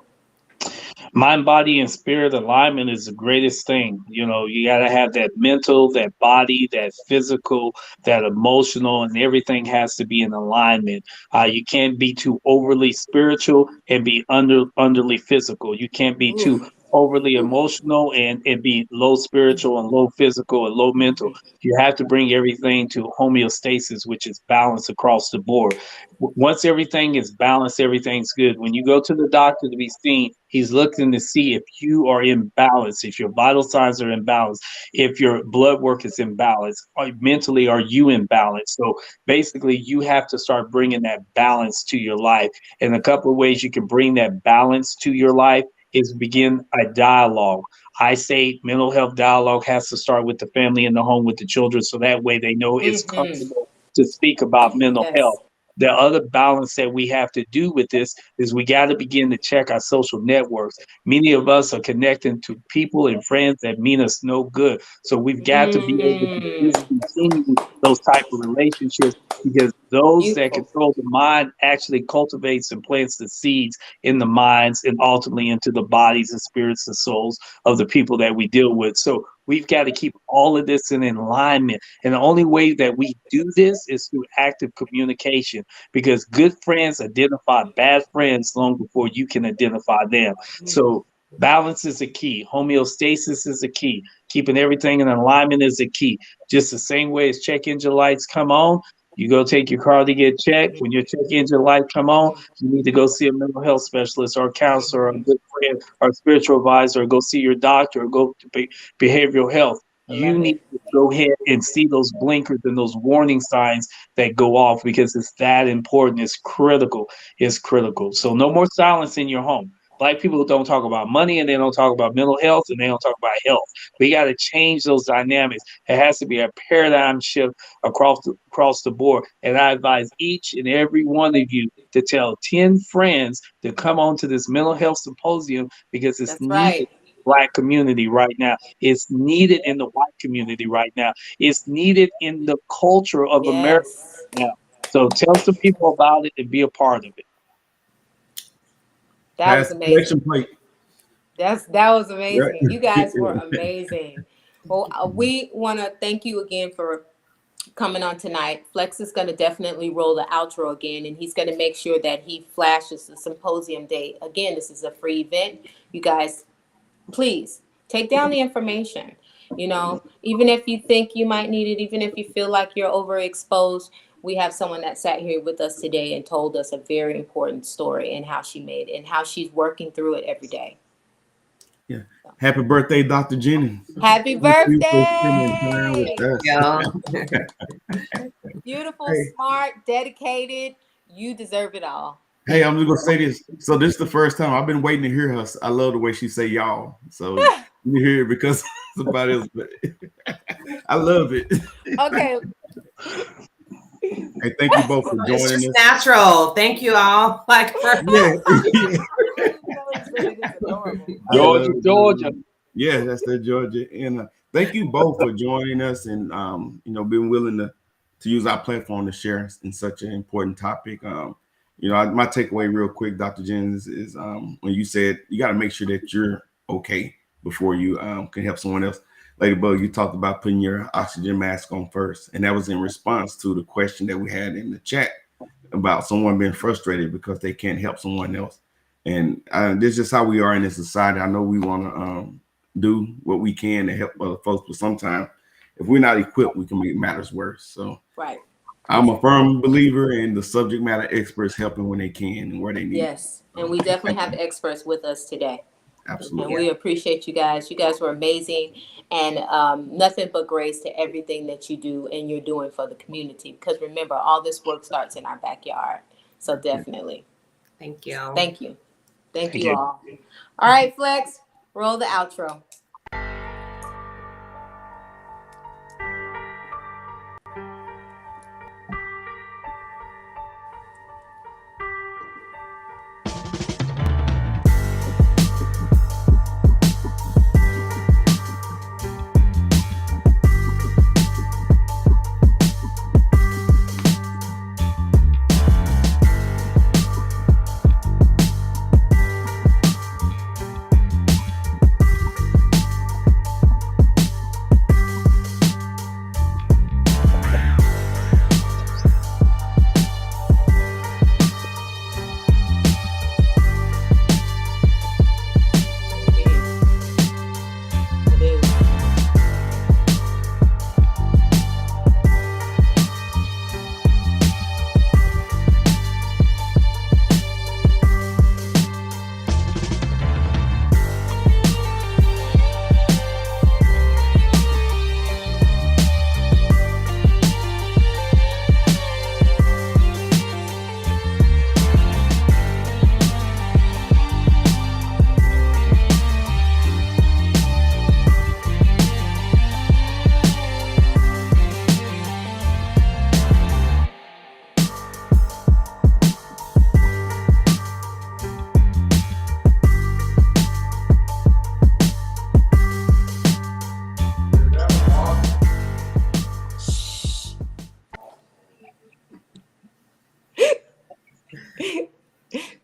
Mind, body, and spirit alignment is the greatest thing. You know, you got to have that mental, that body, that physical, that emotional, and everything has to be in alignment. You can't be too overly spiritual and be underly physical. You can't be too overly emotional and be low spiritual and low physical and low mental. You have to bring everything to homeostasis, which is balance across the board. Once everything is balanced, everything's good. When you go to the doctor to be seen, he's looking to see if you are in balance, if your vital signs are in balance, if your blood work is in balance, or mentally are you in balance. So basically, you have to start bringing that balance to your life. And a couple of ways you can bring that balance to your life is begin a dialogue. I say mental health dialogue has to start with the family in the home with the children, so that way they know it's comfortable to speak about mental health. The other balance that we have to do with this is we got to begin to check our social networks. Many of us are connecting to people and friends that mean us no good. So we've got to be able to discontinue those type of relationships, because those that Beautiful. control the mind actually cultivates and plants the seeds in the minds and ultimately into the bodies and spirits and souls of the people that we deal with. So we've got to keep all of this in alignment. And the only way that we do this is through active communication, because good friends identify bad friends long before you can identify them. So balance is a key. Homeostasis is a key. Keeping everything in alignment is a key. Just the same way as check engine lights come on, you go take your car to get checked. When your check engine light come on, you need to go see a mental health specialist or a counselor or a good friend or a spiritual advisor, or go see your doctor, or go to behavioral health. You need to go ahead and see those blinkers and those warning signs that go off, because it's that important. It's critical. It's critical. So no more silence in your home. Black people don't talk about money, and they don't talk about mental health, and they don't talk about health. We got to change those dynamics. It has to be a paradigm shift across the board. And I advise each and every one of you to tell 10 friends to come on to this mental health symposium, because it's That's needed right. in the Black community right now. It's needed in the white community right now. It's needed in the culture of America Yes. right now. So tell some people about it and be a part of it. That Pass was the amazing. collection plate. That was Right. amazing. You guys were amazing. Well, we want to thank you again for coming on tonight. Flex is going to definitely roll the outro again, and he's going to make sure that he flashes the symposium date. Again, this is a free event. You guys, please take down the information. Even if you think you might need it, even if you feel like you're overexposed, we have someone that sat here with us today and told us a very important story and how she made it and how she's working through it every day. Yeah. Happy birthday, Dr. Jennings. Happy Thank you for spending time birthday! with us. Yeah. Beautiful, Hey, smart, dedicated. You deserve it all. hey, I'm just gonna say this. So this is the first time I've been waiting to hear her. I love the way she say y'all. So you hear it because somebody else. But I love it. Okay. Hey, thank you both for It's joining just us. natural. Thank you all. Yeah, It is adorable. I love Georgia, it. Georgia. Yeah, that's the Georgia. And thank you both for joining us and being willing to use our platform to share in such an important topic. My takeaway real quick, Dr. Jennings, is when you said you got to make sure that you're okay before you can help someone else. Ladybug, you talked about putting your oxygen mask on first, and that was in response to the question that we had in the chat about someone being frustrated because they can't help someone else. And this is just how we are in this society. I know we want to do what we can to help other folks, but sometimes if we're not equipped, we can make matters worse. So Right. I'm a firm believer in the subject matter experts helping when they can and where they need. Yes, and we definitely have experts with us today. Absolutely. And we appreciate you guys. You guys were amazing, and nothing but grace to everything that you do and you're doing for the community. Because remember, all this work starts in our backyard. So definitely. Thank you. Thank you. Thank Thank you you. all. All right, Flex, roll the outro.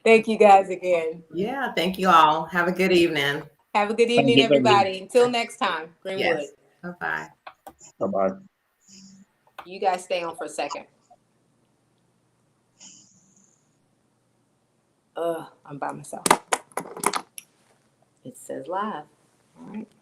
Thank you guys again. Yeah, thank you all. Have a good evening. Have a good Thank evening, you. Thank you. everybody. Until next time, Greenwood. Yes. Bye-bye. Bye-bye. You guys stay on for a second. I'm by myself. It says live. All right.